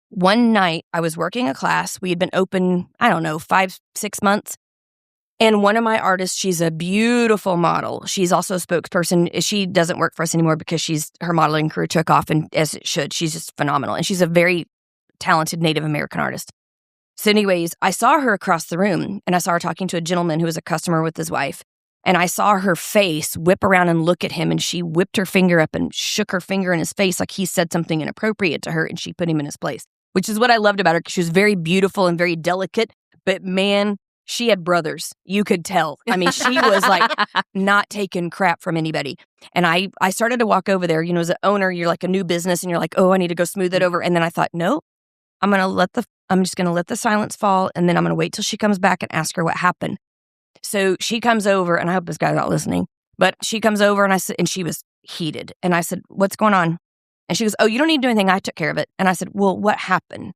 Speaker 4: One night I was working a class. We had been open, 5-6 months. And one of my artists, she's a beautiful model. She's also a spokesperson. She doesn't work for us anymore because her modeling career took off, and as it should. She's just phenomenal. And she's a very talented Native American artist. So anyways, I saw her across the room, and I saw her talking to a gentleman who was a customer with his wife. And I saw her face whip around and look at him, and she whipped her finger up and shook her finger in his face like he said something inappropriate to her, and she put him in his place, which is what I loved about her because she was very beautiful and very delicate. But man, she had brothers. You could tell. I mean, she was like not taking crap from anybody. And I started to walk over there. As an owner, you're like a new business, and you're like, oh, I need to go smooth it over. And then I thought, no, I'm just going to let the silence fall, and then I'm going to wait till she comes back and ask her what happened. So she comes over, and I hope this guy's not listening, but she comes over and she was heated. And I said, what's going on? And she goes, oh, you don't need to do anything. I took care of it. And I said, well, what happened?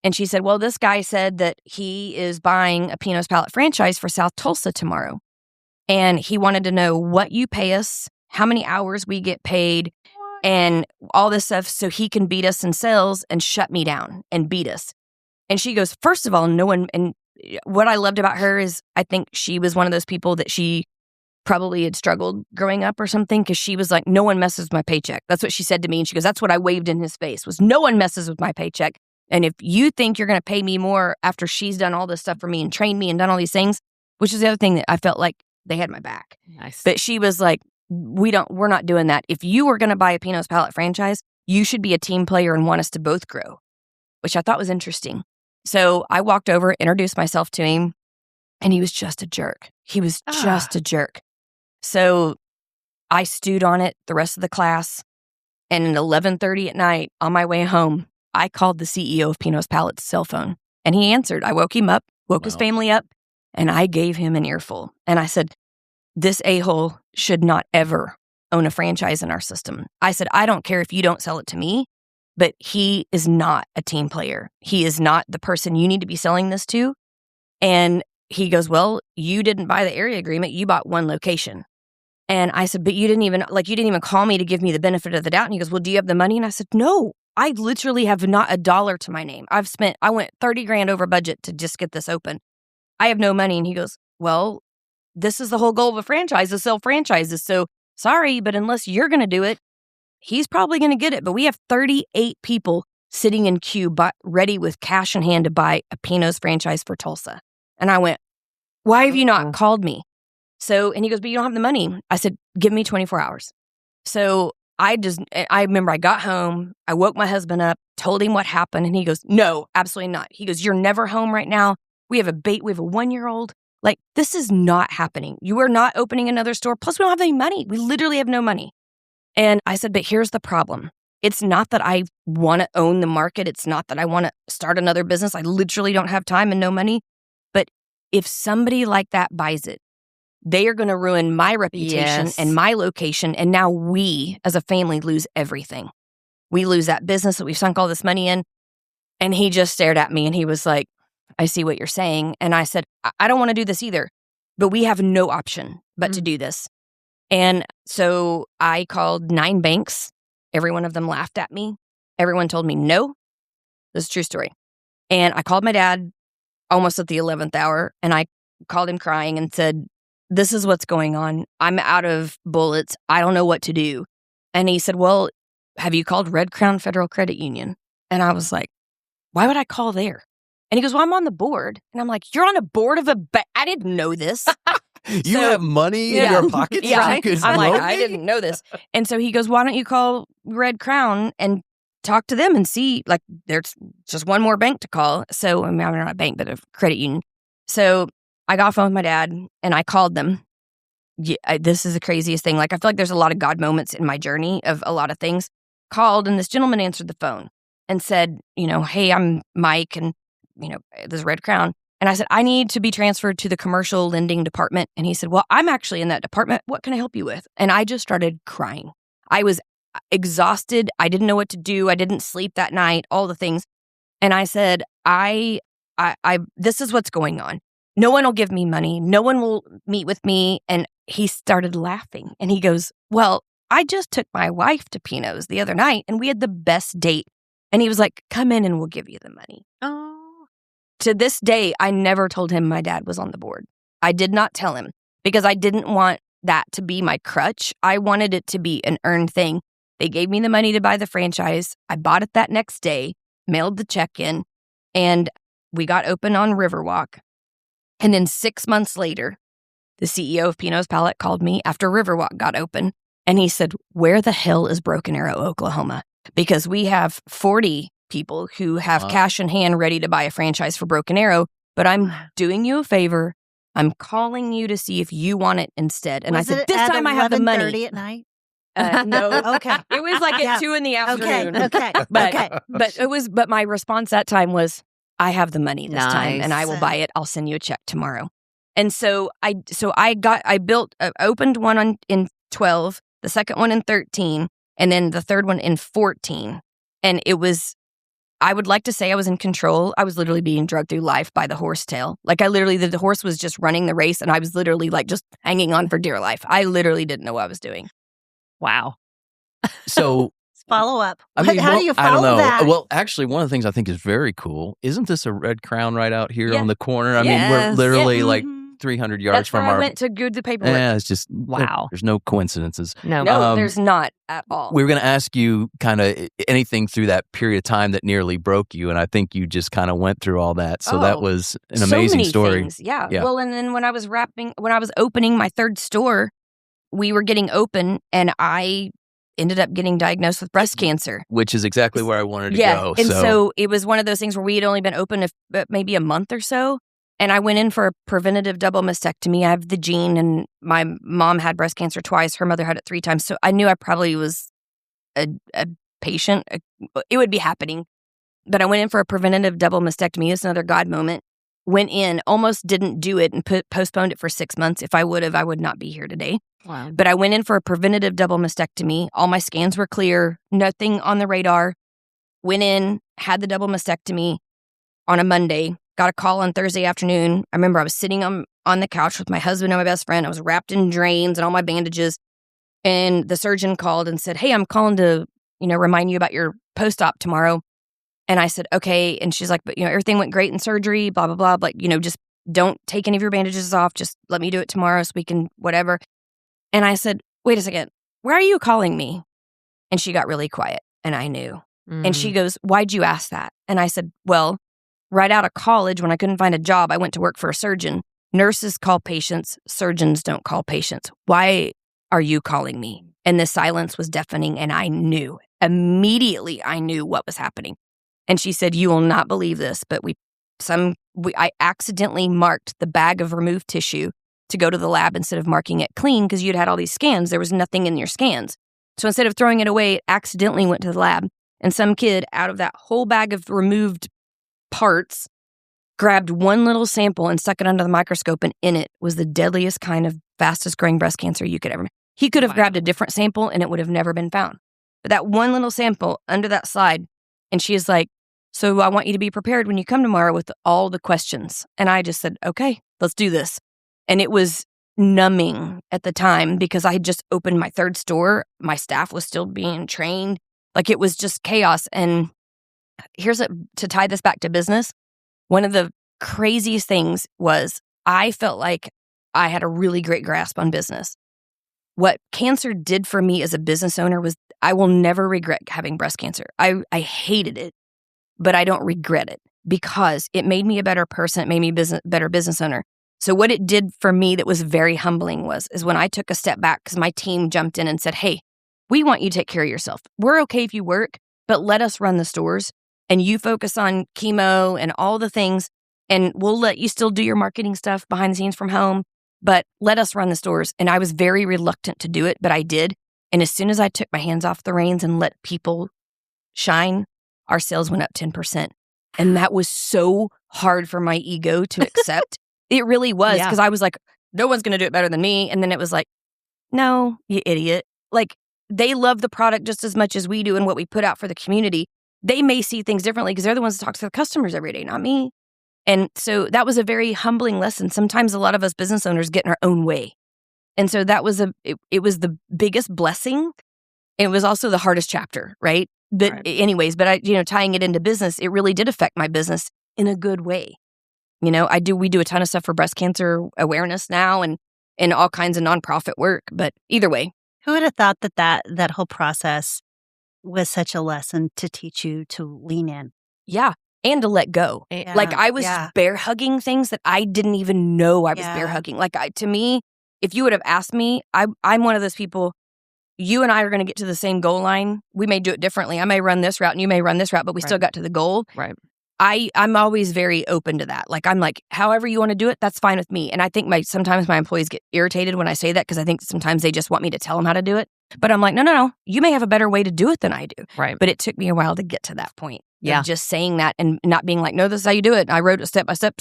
Speaker 4: And she said, well, this guy said that he is buying a Pinot's Palette franchise for South Tulsa tomorrow. And he wanted to know what you pay us, how many hours we get paid, and all this stuff so he can beat us in sales and shut me down and beat us. And she goes, first of all, no one, and what I loved about her is I think she was one of those people that she probably had struggled growing up or something, because she was like, no one messes with my paycheck. That's what she said to me. And she goes, that's what I waved in his face, was no one messes with my paycheck. And if you think you're going to pay me more after she's done all this stuff for me and trained me and done all these things, which is the other thing that I felt like they had my back.
Speaker 1: Nice.
Speaker 4: But she was like, we're not doing that. If you were going to buy a Pinot's Palette franchise, you should be a team player and want us to both grow, which I thought was interesting. So I walked over, introduced myself to him, and he was just a jerk. He was just a jerk. So I stewed on it the rest of the class. And at 11:30 at night, on my way home, I called the CEO of Pinot's Palette's cell phone. And he answered. I woke him up, his family up, and I gave him an earful. And I said, this a-hole should not ever own a franchise in our system. I said, I don't care if you don't sell it to me, but he is not a team player. He is not the person you need to be selling this to. And he goes, well, you didn't buy the area agreement. You bought one location. And I said, but you didn't even call me to give me the benefit of the doubt. And he goes, well, do you have the money? And I said, no, I literally have not a dollar to my name. I went 30 grand over budget to just get this open. I have no money. And he goes, well, this is the whole goal of a franchise, to sell franchises. So sorry, but unless you're going to do it, he's probably going to get it. But we have 38 people sitting in queue, ready with cash in hand to buy a Pinot's franchise for Tulsa. And I went, why have you not called me? And he goes, but you don't have the money. I said, give me 24 hours. So I remember I got home, I woke my husband up, told him what happened. And he goes, no, absolutely not. He goes, you're never home right now. We have a 1-year-old. Like, this is not happening. You are not opening another store. Plus, we don't have any money. We literally have no money. And I said, but here's the problem. It's not that I want to own the market. It's not that I want to start another business. I literally don't have time and no money. But if somebody like that buys it, they are going to ruin my reputation and my location. And now we, as a family, lose everything. We lose that business that we've sunk all this money in. And he just stared at me and he was like, I see what you're saying. And I said, I don't want to do this either, but we have no option but to do this. And so I called 9 banks. Every one of them laughed at me. Everyone told me no. This is a true story. And I called my dad almost at the 11th hour, and I called him crying and said, this is what's going on. I'm out of bullets. I don't know what to do. And he said, well, have you called Red Crown Federal Credit Union? And I was like, why would I call there? And he goes, well, I'm on the board. And I'm like, you're on a board of a bank? I didn't know this.
Speaker 2: You have money in your pockets?
Speaker 4: Yeah.
Speaker 2: You could
Speaker 4: I'm like,
Speaker 2: loan
Speaker 4: I
Speaker 2: me?
Speaker 4: didn't know this. And so he goes, why don't you call Red Crown and talk to them and see, like, there's just one more bank to call. So, I mean, not a bank, but a credit union. So I got off the phone with my dad and I called them. Yeah, this is the craziest thing. Like, I feel like there's a lot of God moments in my journey of a lot of things. Called, and this gentleman answered the phone and said, hey, I'm Mike, and, this is Red Crown. And I said, I need to be transferred to the commercial lending department. And he said, well, I'm actually in that department. What can I help you with? And I just started crying. I was exhausted. I didn't know what to do. I didn't sleep that night, all the things. And I said, I this is what's going on. No one will give me money. No one will meet with me. And he started laughing. And he goes, well, I just took my wife to Pinot's the other night and we had the best date. And he was like, come in and we'll give you the money.
Speaker 3: Oh.
Speaker 4: To this day, I never told him my dad was on the board. I did not tell him because I didn't want that to be my crutch. I wanted it to be an earned thing. They gave me the money to buy the franchise. I bought it that next day, mailed the check in, and we got open on Riverwalk. And then 6 months later, the CEO of Pinot's Palette called me after Riverwalk got open, and he said, where the hell is Broken Arrow, Oklahoma? Because we have 40 people who have cash in hand ready to buy a franchise for Broken Arrow, but I'm doing you a favor. I'm calling you to see if you want it instead. And
Speaker 5: was
Speaker 4: I said, this time I have the money.
Speaker 5: 11:30 at night?
Speaker 4: No.
Speaker 5: Okay.
Speaker 4: It was like at 2 p.m.
Speaker 5: Okay.
Speaker 4: But my response that time was, I have the money this time and I will
Speaker 5: Nice.
Speaker 4: buy it. I'll send you a check tomorrow. And so I opened one in 12, the second one in 13, and then the third one in 14. And it was, I would like to say I was in control. I was literally being drugged through life by the horse tail. Like the horse was just running the race and I was literally like just hanging on for dear life. I literally didn't know what I was doing.
Speaker 1: Wow.
Speaker 2: So
Speaker 5: Follow up.
Speaker 2: I mean,
Speaker 5: How do you
Speaker 2: I don't
Speaker 5: follow
Speaker 2: know.
Speaker 5: that?
Speaker 2: Well, actually, one of the things I think is very cool. Isn't this a red crown right out here
Speaker 4: Yeah.
Speaker 2: on the corner? I mean,
Speaker 1: Yes.
Speaker 2: we're literally
Speaker 5: Yeah.
Speaker 2: like
Speaker 5: Mhm.
Speaker 2: 300 yards
Speaker 4: That's
Speaker 2: from
Speaker 4: where
Speaker 2: our.
Speaker 4: I went to do the paperwork.
Speaker 2: Yeah, it's just
Speaker 1: Wow.
Speaker 2: There's no coincidences.
Speaker 1: No.
Speaker 4: No, there's not at all.
Speaker 2: We were going to ask you kind of anything through that period of time that nearly broke you, and I think you just kind of went through all that. So that
Speaker 4: Oh,
Speaker 2: was an
Speaker 4: so
Speaker 2: amazing
Speaker 4: many
Speaker 2: story.
Speaker 4: things. Yeah.
Speaker 2: Yeah.
Speaker 4: Well, and then when I was opening my third store, we were getting open and I ended up getting diagnosed with breast cancer.
Speaker 2: Which is exactly where I wanted to
Speaker 4: Yeah.
Speaker 2: go.
Speaker 4: And so it was one of those things where we had only been open maybe a month or so. And I went in for a preventative double mastectomy. I have the gene, and my mom had breast cancer twice. Her mother had it 3 times. So I knew I probably was a patient. It would be happening. But I went in for a preventative double mastectomy. It's another God moment. Went in, almost didn't do it, and postponed it for 6 months. If I would have, I would not be here today.
Speaker 1: Wow.
Speaker 4: But I went in for a preventative double mastectomy. All my scans were clear, nothing on the radar. Went in, had the double mastectomy on a Monday. Got a call on Thursday afternoon. I remember I was sitting on the couch with my husband and my best friend. I was wrapped in drains and all my bandages. And the surgeon called and said, hey, I'm calling to, remind you about your post-op tomorrow. And I said, okay. And she's like, but, everything went great in surgery, blah, blah, blah. But, just don't take any of your bandages off. Just let me do it tomorrow so we can whatever. And I said, wait a second. Why are you calling me? And she got really quiet. And I knew. And she goes, why'd you ask that? And I said, well, right out of college, when I couldn't find a job, I went to work for a surgeon. Nurses call patients. Surgeons don't call patients. Why are you calling me? And the silence was deafening. And I knew. Immediately, I knew what was happening. And she said, you will not believe this, but I accidentally marked the bag of removed tissue to go to the lab instead of marking it clean because you'd had all these scans. There was nothing in your scans. So instead of throwing it away, it accidentally went to the lab. And some kid out of that whole bag of removed parts grabbed one little sample and stuck it under the microscope, and in it was the deadliest kind of fastest growing breast cancer you could ever. He could have grabbed a different sample and it would have never been found. But that one little sample under that slide, and she is like, so I want you to be prepared when you come tomorrow with all the questions. And I just said, okay, let's do this. And it was numbing at the time because I had just opened my third store. My staff was still being trained. Like it was just chaos. And to tie this back to business, one of the craziest things was I felt like I had a really great grasp on business. What cancer did for me as a business owner was I will never regret having breast cancer. I hated it, but I don't regret it because it made me a better person. It made me a better business owner. So what it did for me that was very humbling is when I took a step back because my team jumped in and said, hey, we want you to take care of yourself. We're okay if you work, but let us run the stores and you focus on chemo and all the things. And we'll let you still do your marketing stuff behind the scenes from home, but let us run the stores. And I was very reluctant to do it, but I did. And as soon as I took my hands off the reins and let people shine, our sales went up 10%. And that was so hard for my ego to accept. It really was, because I was like, no one's going to do it better than me. And then it was like, no, you idiot. Like, they love the product just as much as we do and what we put out for the community. They may see things differently because they're the ones that talk to the customers every day, not me. And so that was a very humbling lesson. Sometimes a lot of us business owners get in our own way. And so that was it was the biggest blessing. It was also the hardest chapter, right? But anyways, but tying it into business, it really did affect my business in a good way. We do a ton of stuff for breast cancer awareness now and all kinds of nonprofit work. But either way.
Speaker 3: Who would have thought that whole process was such a lesson to teach you to lean in? Yeah.
Speaker 4: And to let go. Yeah. Like, I was bear hugging things that I didn't even know I was bear hugging. Like, to me, if you would have asked me, I'm one of those people, you and I are going to get to the same goal line. We may do it differently. I may run this route and you may run this route, but we still got to the goal.
Speaker 1: Right.
Speaker 4: I'm always very open to that. Like, I'm like, however you want to do it, that's fine with me. And I think sometimes my employees get irritated when I say that because I think sometimes they just want me to tell them how to do it. But I'm like, no. You may have a better way to do it than I do.
Speaker 1: Right.
Speaker 4: But it took me a while to get to that point. Yeah. Just saying that and not being like, no, this is how you do it. I wrote a step-by-step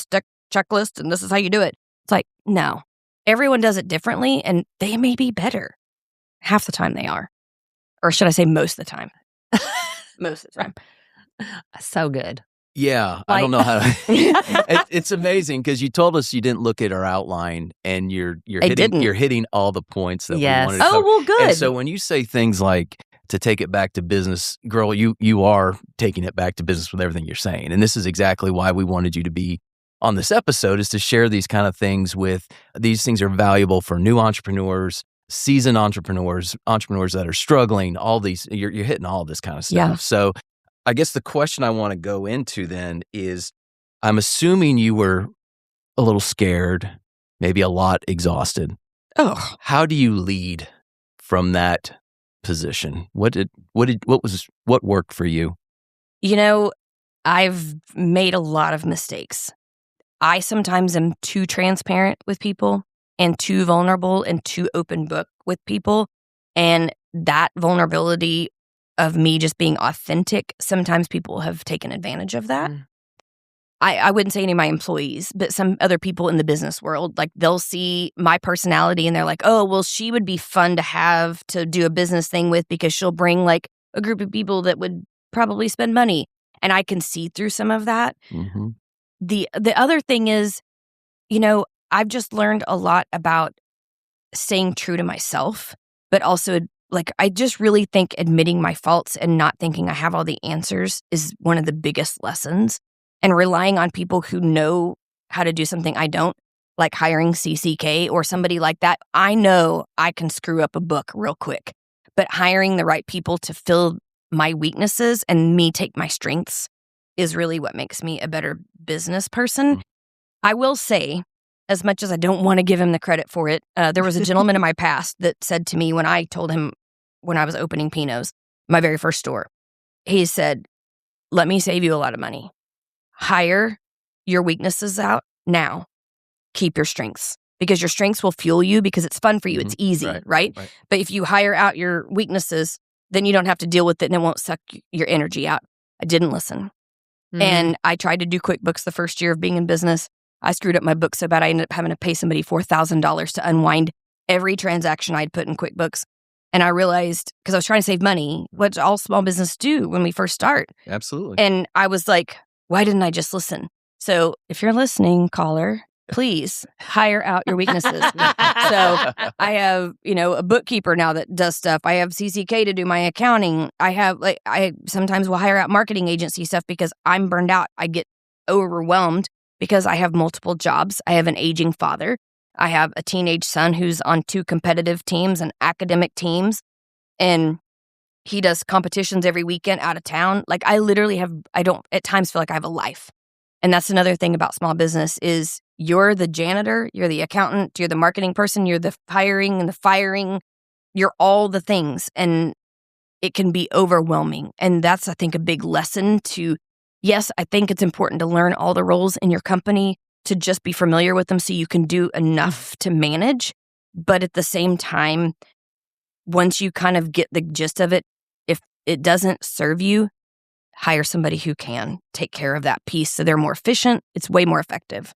Speaker 4: checklist and this is how you do it. It's like, no. Everyone does it differently and they may be better. Half the time they are. Or should I say most of the time? Most of the time.
Speaker 1: So good.
Speaker 2: Yeah, I don't know how to. It's amazing because you told us you didn't look at our outline, and you're hitting all the points that we wanted to cover.
Speaker 4: Well, good.
Speaker 2: And so when you say things like to take it back to business, girl, you are taking it back to business with everything you're saying, and this is exactly why we wanted you to be on this episode, is to share these kind of things with. These things are valuable for new entrepreneurs, seasoned entrepreneurs that are struggling. All these, you're hitting all this kind of stuff.
Speaker 4: Yeah.
Speaker 2: So I guess the question I want to go into then is, I'm assuming you were a little scared, maybe a lot exhausted.
Speaker 4: Oh,
Speaker 2: how do you lead from that position? What worked for you?
Speaker 4: I've made a lot of mistakes. I sometimes am too transparent with people and too vulnerable and too open book with people. And that vulnerability of me just being authentic, sometimes people have taken advantage of that. I wouldn't say any of my employees, but some other people in the business world, like, they'll see my personality and they're like, oh, well, she would be fun to have to do a business thing with because she'll bring like a group of people that would probably spend money. And I can see through some of that. Mm-hmm. The other thing is, I've just learned a lot about staying true to myself, but also, like, I just really think admitting my faults and not thinking I have all the answers is one of the biggest lessons. And relying on people who know how to do something I don't, like hiring CCK or somebody like that. I know I can screw up a book real quick, but hiring the right people to fill my weaknesses and me take my strengths is really what makes me a better business person. I will say, as much as I don't want to give him the credit for it, there was a gentleman in my past that said to me when I told him when I was opening Pinot's, my very first store, he said, let me save you a lot of money. Hire your weaknesses out now. Keep your strengths, because your strengths will fuel you because it's fun for you. It's easy, right? But if you hire out your weaknesses, then you don't have to deal with it and it won't suck your energy out. I didn't listen. And I tried to do QuickBooks the first year of being in business. I screwed up my book so bad I ended up having to pay somebody $4,000 to unwind every transaction I'd put in QuickBooks. And I realized, because I was trying to save money, what all small business do when we first start.
Speaker 2: Absolutely.
Speaker 4: And I was like, why didn't I just listen? So if you're listening, caller, please hire out your weaknesses. So I have, a bookkeeper now that does stuff. I have CCK to do my accounting. I sometimes will hire out marketing agency stuff because I'm burned out. I get overwhelmed because I have multiple jobs. I have an aging father. I have a teenage son who's on 2 competitive teams and academic teams. And he does competitions every weekend out of town. Like, I literally I don't at times feel like I have a life. And that's another thing about small business is you're the janitor, you're the accountant, you're the marketing person, you're the hiring and the firing, you're all the things. And it can be overwhelming. And that's, I think, a big lesson to, yes, I think it's important to learn all the roles in your company, to just be familiar with them so you can do enough to manage. But at the same time, once you kind of get the gist of it, if it doesn't serve you, hire somebody who can take care of that piece so they're more efficient. It's way more effective.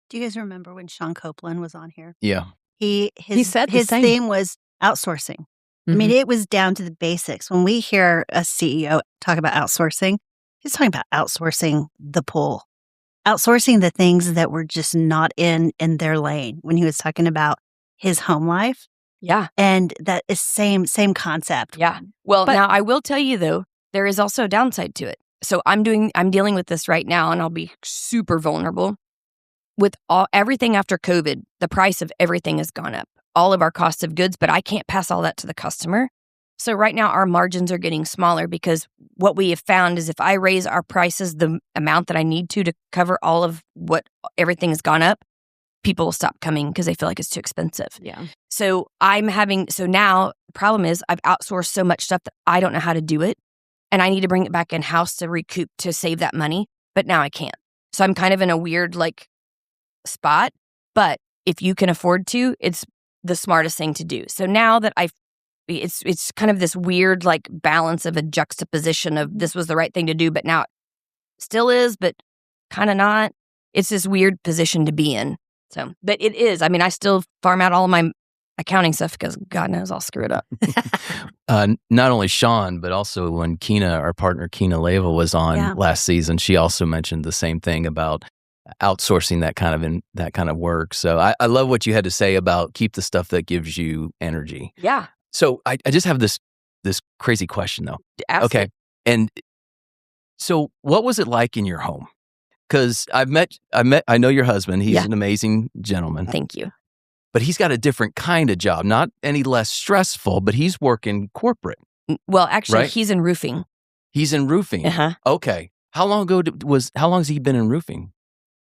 Speaker 3: Do you guys remember when Sean Copeland was on here?
Speaker 2: Yeah.
Speaker 3: He
Speaker 5: said
Speaker 3: his
Speaker 5: the same.
Speaker 3: theme was outsourcing.
Speaker 5: Mm-hmm.
Speaker 3: I mean, it was down to the basics. When we hear a CEO talk about outsourcing, he's talking about outsourcing the pool, outsourcing the things that were just not in their lane when he was talking about his home life.
Speaker 4: Yeah.
Speaker 3: And that is same concept.
Speaker 4: Yeah. Well, now I will tell you though, there is also a downside to it. So I'm dealing with this right now, and I'll be super vulnerable. With everything after COVID, the price of everything has gone up. All of our costs of goods, but I can't pass all that to the customer. So right now our margins are getting smaller because what we have found is if I raise our prices the amount that I need to cover all of what everything has gone up, people will stop coming because they feel like it's too expensive.
Speaker 5: Yeah.
Speaker 4: So now the problem is I've outsourced so much stuff that I don't know how to do it. And I need to bring it back in-house to recoup, to save that money. But now I can't. So I'm kind of in a weird spot. But if you can afford to, it's the smartest thing to do. So now that it's kind of this weird balance of a juxtaposition of this was the right thing to do, but now it still is, but kind of not. It's this weird position to be in. So, but it is. I mean, I still farm out all of my accounting stuff because God knows I'll screw it up.
Speaker 2: Not only Sean, but also when our partner Kina Leva was on last season, she also mentioned the same thing about outsourcing that kind of work. So I love what you had to say about keep the stuff that gives you energy.
Speaker 4: Yeah.
Speaker 2: So I just have this crazy question though.
Speaker 4: Absolutely.
Speaker 2: Okay. And so what was it like in your home? Because I know your husband. He's an amazing gentleman.
Speaker 4: Thank you.
Speaker 2: But he's got a different kind of job, not any less stressful, but he's working corporate.
Speaker 4: Well, actually,
Speaker 2: right?
Speaker 4: He's in roofing.
Speaker 2: He's in roofing.
Speaker 4: Uh-huh.
Speaker 2: Okay. How long has he been in roofing?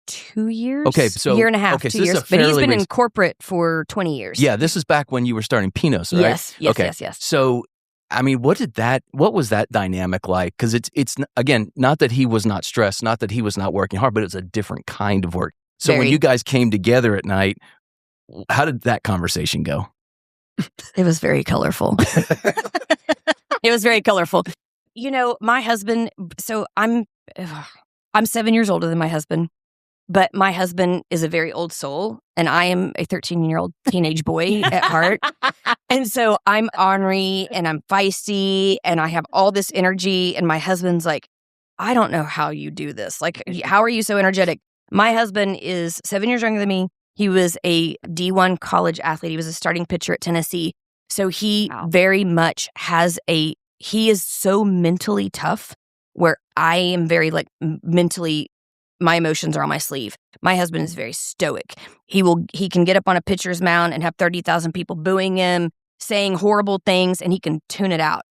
Speaker 4: 2 years.
Speaker 2: Okay, so
Speaker 4: year and a half,
Speaker 2: okay,
Speaker 4: 2
Speaker 2: so
Speaker 4: years. But he's been in corporate for 20 years.
Speaker 2: Yeah, this is back when you were starting Pinot, right?
Speaker 4: Yes.
Speaker 2: So, I mean, what was that dynamic like? Because it's again, not that he was not stressed, not that he was not working hard, but it's a different kind of work. So when you guys came together at night, how did that conversation go?
Speaker 4: It was very colorful. It was very colorful. My husband, so I'm 7 years older than my husband, but my husband is a very old soul, and I am a 13-year-old teenage boy at heart. And so I'm ornery, and I'm feisty, and I have all this energy, and my husband's like, I don't know how you do this. How are you so energetic? My husband is 7 years younger than me. He was a D1 college athlete. He was a starting pitcher at Tennessee. So he very much he is so mentally tough, where I am very mentally, my emotions are on my sleeve. My husband is very stoic. He can get up on a pitcher's mound and have 30,000 people booing him, saying horrible things, and he can tune it out.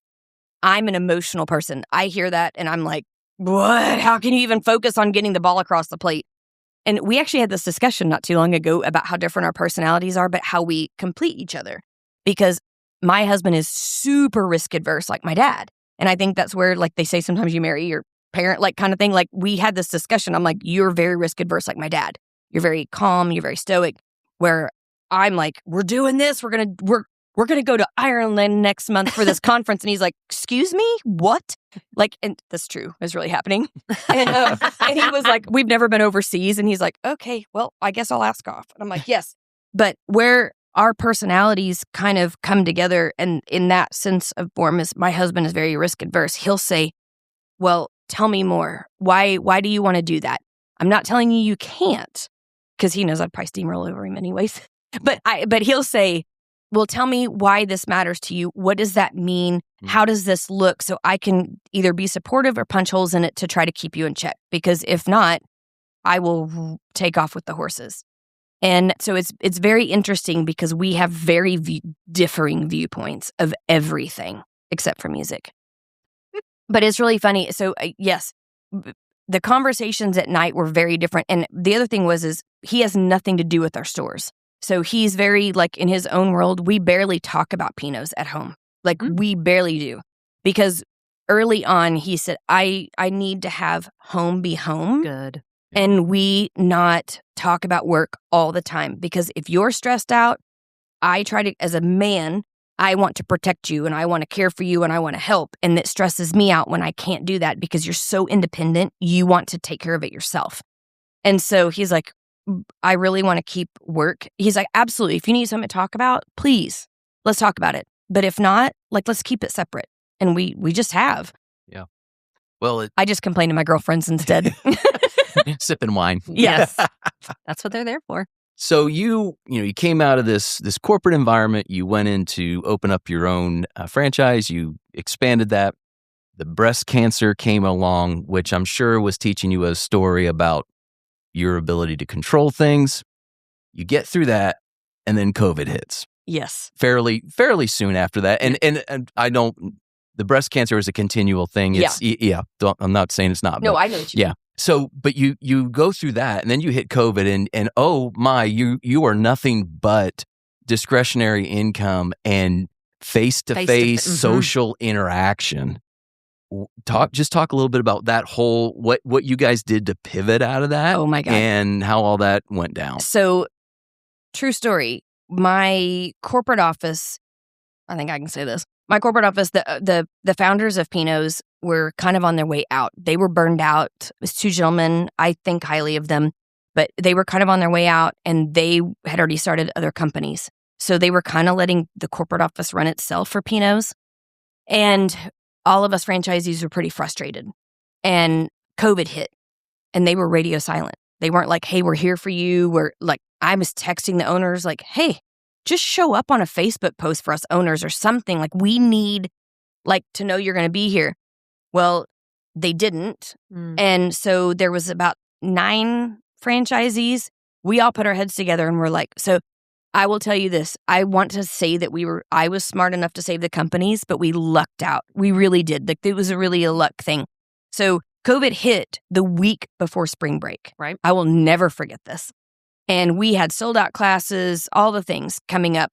Speaker 4: I'm an emotional person. I hear that and I'm like, what? How can you even focus on getting the ball across the plate? And we actually had this discussion not too long ago about how different our personalities are, but how we complete each other. Because my husband is super risk adverse, like my dad. And I think that's where, they say sometimes you marry your parent, kind of thing. We had this discussion. I'm like, you're very risk adverse, like my dad. You're very calm. You're very stoic. Where I'm like, we're doing this. We're gonna go to Ireland next month for this conference. And he's like, excuse me, what? And that's true. It's really happening. And he was like, we've never been overseas. And he's like, okay, well, I guess I'll ask off. And I'm like, yes. But where our personalities kind of come together, and in that sense of form, is my husband is very risk adverse. He'll say, well, tell me more. Why do you want to do that? I'm not telling you can't, because he knows I'd probably steamroll over him anyways. But he'll say, well, tell me why this matters to you. What does that mean? How does this look? So I can either be supportive or punch holes in it to try to keep you in check. Because if not, I will take off with the horses. And so it's very interesting because we have very differing viewpoints of everything except for music. But it's really funny. So yes, the conversations at night were very different. And the other thing is he has nothing to do with our stores. So he's very, in his own world, we barely talk about Pinots at home. We barely do. Because early on, he said, I need to have home be home.
Speaker 5: Good.
Speaker 4: And we not talk about work all the time. Because if you're stressed out, I try to, as a man, I want to protect you and I want to care for you and I want to help. And it stresses me out when I can't do that because you're so independent. You want to take care of it yourself. And so he's like, I really want to keep work. He's like, absolutely. If you need something to talk about, please, let's talk about it. But if not, like, let's keep it separate. And we just have.
Speaker 2: Yeah. Well,
Speaker 4: I just complained to my girlfriends instead.
Speaker 2: Sipping wine.
Speaker 4: Yes. That's what they're there for.
Speaker 2: So you came out of this corporate environment. You went in to open up your own franchise. You expanded that. The breast cancer came along, which I'm sure was teaching you a story about your ability to control things. You get through that, and then COVID hits.
Speaker 4: Yes.
Speaker 2: Fairly soon after that. And I don't. The breast cancer is a continual thing. It's, yeah. I'm not saying it's not.
Speaker 4: No,
Speaker 2: but,
Speaker 4: I know what you mean.
Speaker 2: Yeah. So, but you go through that, and then you hit COVID, and oh my, you are nothing but discretionary income and face-to-face social interaction. Talk a little bit about that whole what you guys did to pivot out of that.
Speaker 4: Oh my God.
Speaker 2: And how all that went down.
Speaker 4: So, true story. My corporate office, I think I can say this. My corporate office, the founders of Pinot's were kind of on their way out. They were burned out. It was two gentlemen. I think highly of them, but they were kind of on their way out, and they had already started other companies. So they were kind of letting the corporate office run itself for Pinot's. And all of us franchisees were pretty frustrated. And COVID hit, and they were radio silent. They weren't like, hey, we're here for you. We're like, I was texting the owners like, hey, just show up on a Facebook post for us owners or something. Like, we need to know you're going to be here. Well, they didn't. And so there was about 9 franchisees. We all put our heads together and we're like, so I will tell you this. I want to say that I was smart enough to save the companies, but we lucked out. We really did. Like, it was really a luck thing. So COVID hit the week before spring break.
Speaker 1: Right.
Speaker 4: I will never forget this. And we had sold out classes, all the things coming up.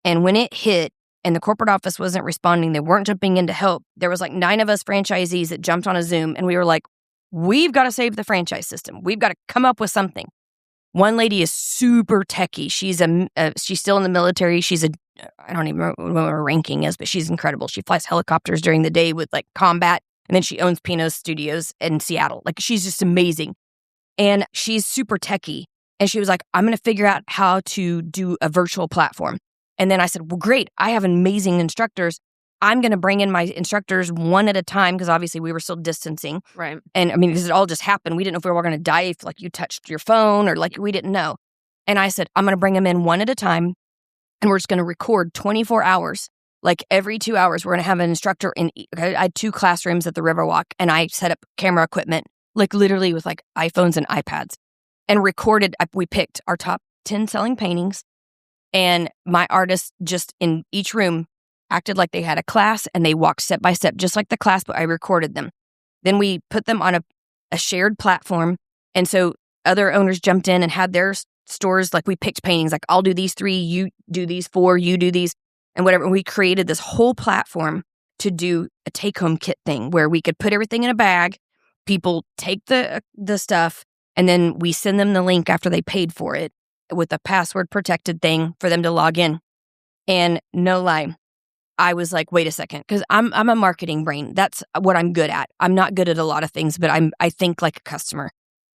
Speaker 4: And when it hit and the corporate office wasn't responding, they weren't jumping in to help. There was 9 of us franchisees that jumped on a Zoom, and we were like, we've got to save the franchise system. We've got to come up with something. One lady is super techie. She's still in the military. I don't even know what her ranking is, but she's incredible. She flies helicopters during the day with combat, and then she owns Pinot Studios in Seattle. She's just amazing. And she's super techie. And she was like, I'm going to figure out how to do a virtual platform. And then I said, well, great. I have amazing instructors. I'm going to bring in my instructors one at a time, because obviously we were still distancing.
Speaker 1: Right.
Speaker 4: And I mean, because it all just happened. We didn't know if we were all going to die if you touched your phone or we didn't know. And I said, I'm going to bring them in one at a time, and we're just going to record 24 hours. Every 2 hours, we're going to have an instructor in. I had 2 classrooms at the Riverwalk, and I set up camera equipment, literally with iPhones and iPads, and recorded. We picked our top 10 selling paintings, and my artists just in each room acted like they had a class, and they walked step by step, just like the class, but I recorded them. Then we put them on a shared platform, and so other owners jumped in and had their stores. We picked paintings, I'll do these 3, you do these 4, you do these, and whatever. We created this whole platform to do a take-home kit thing where we could put everything in a bag, people take the stuff, and then we send them the link after they paid for it with a password-protected thing for them to log in. And no lie, I was like, wait a second, because I'm a marketing brain. That's what I'm good at. I'm not good at a lot of things, but I think like a customer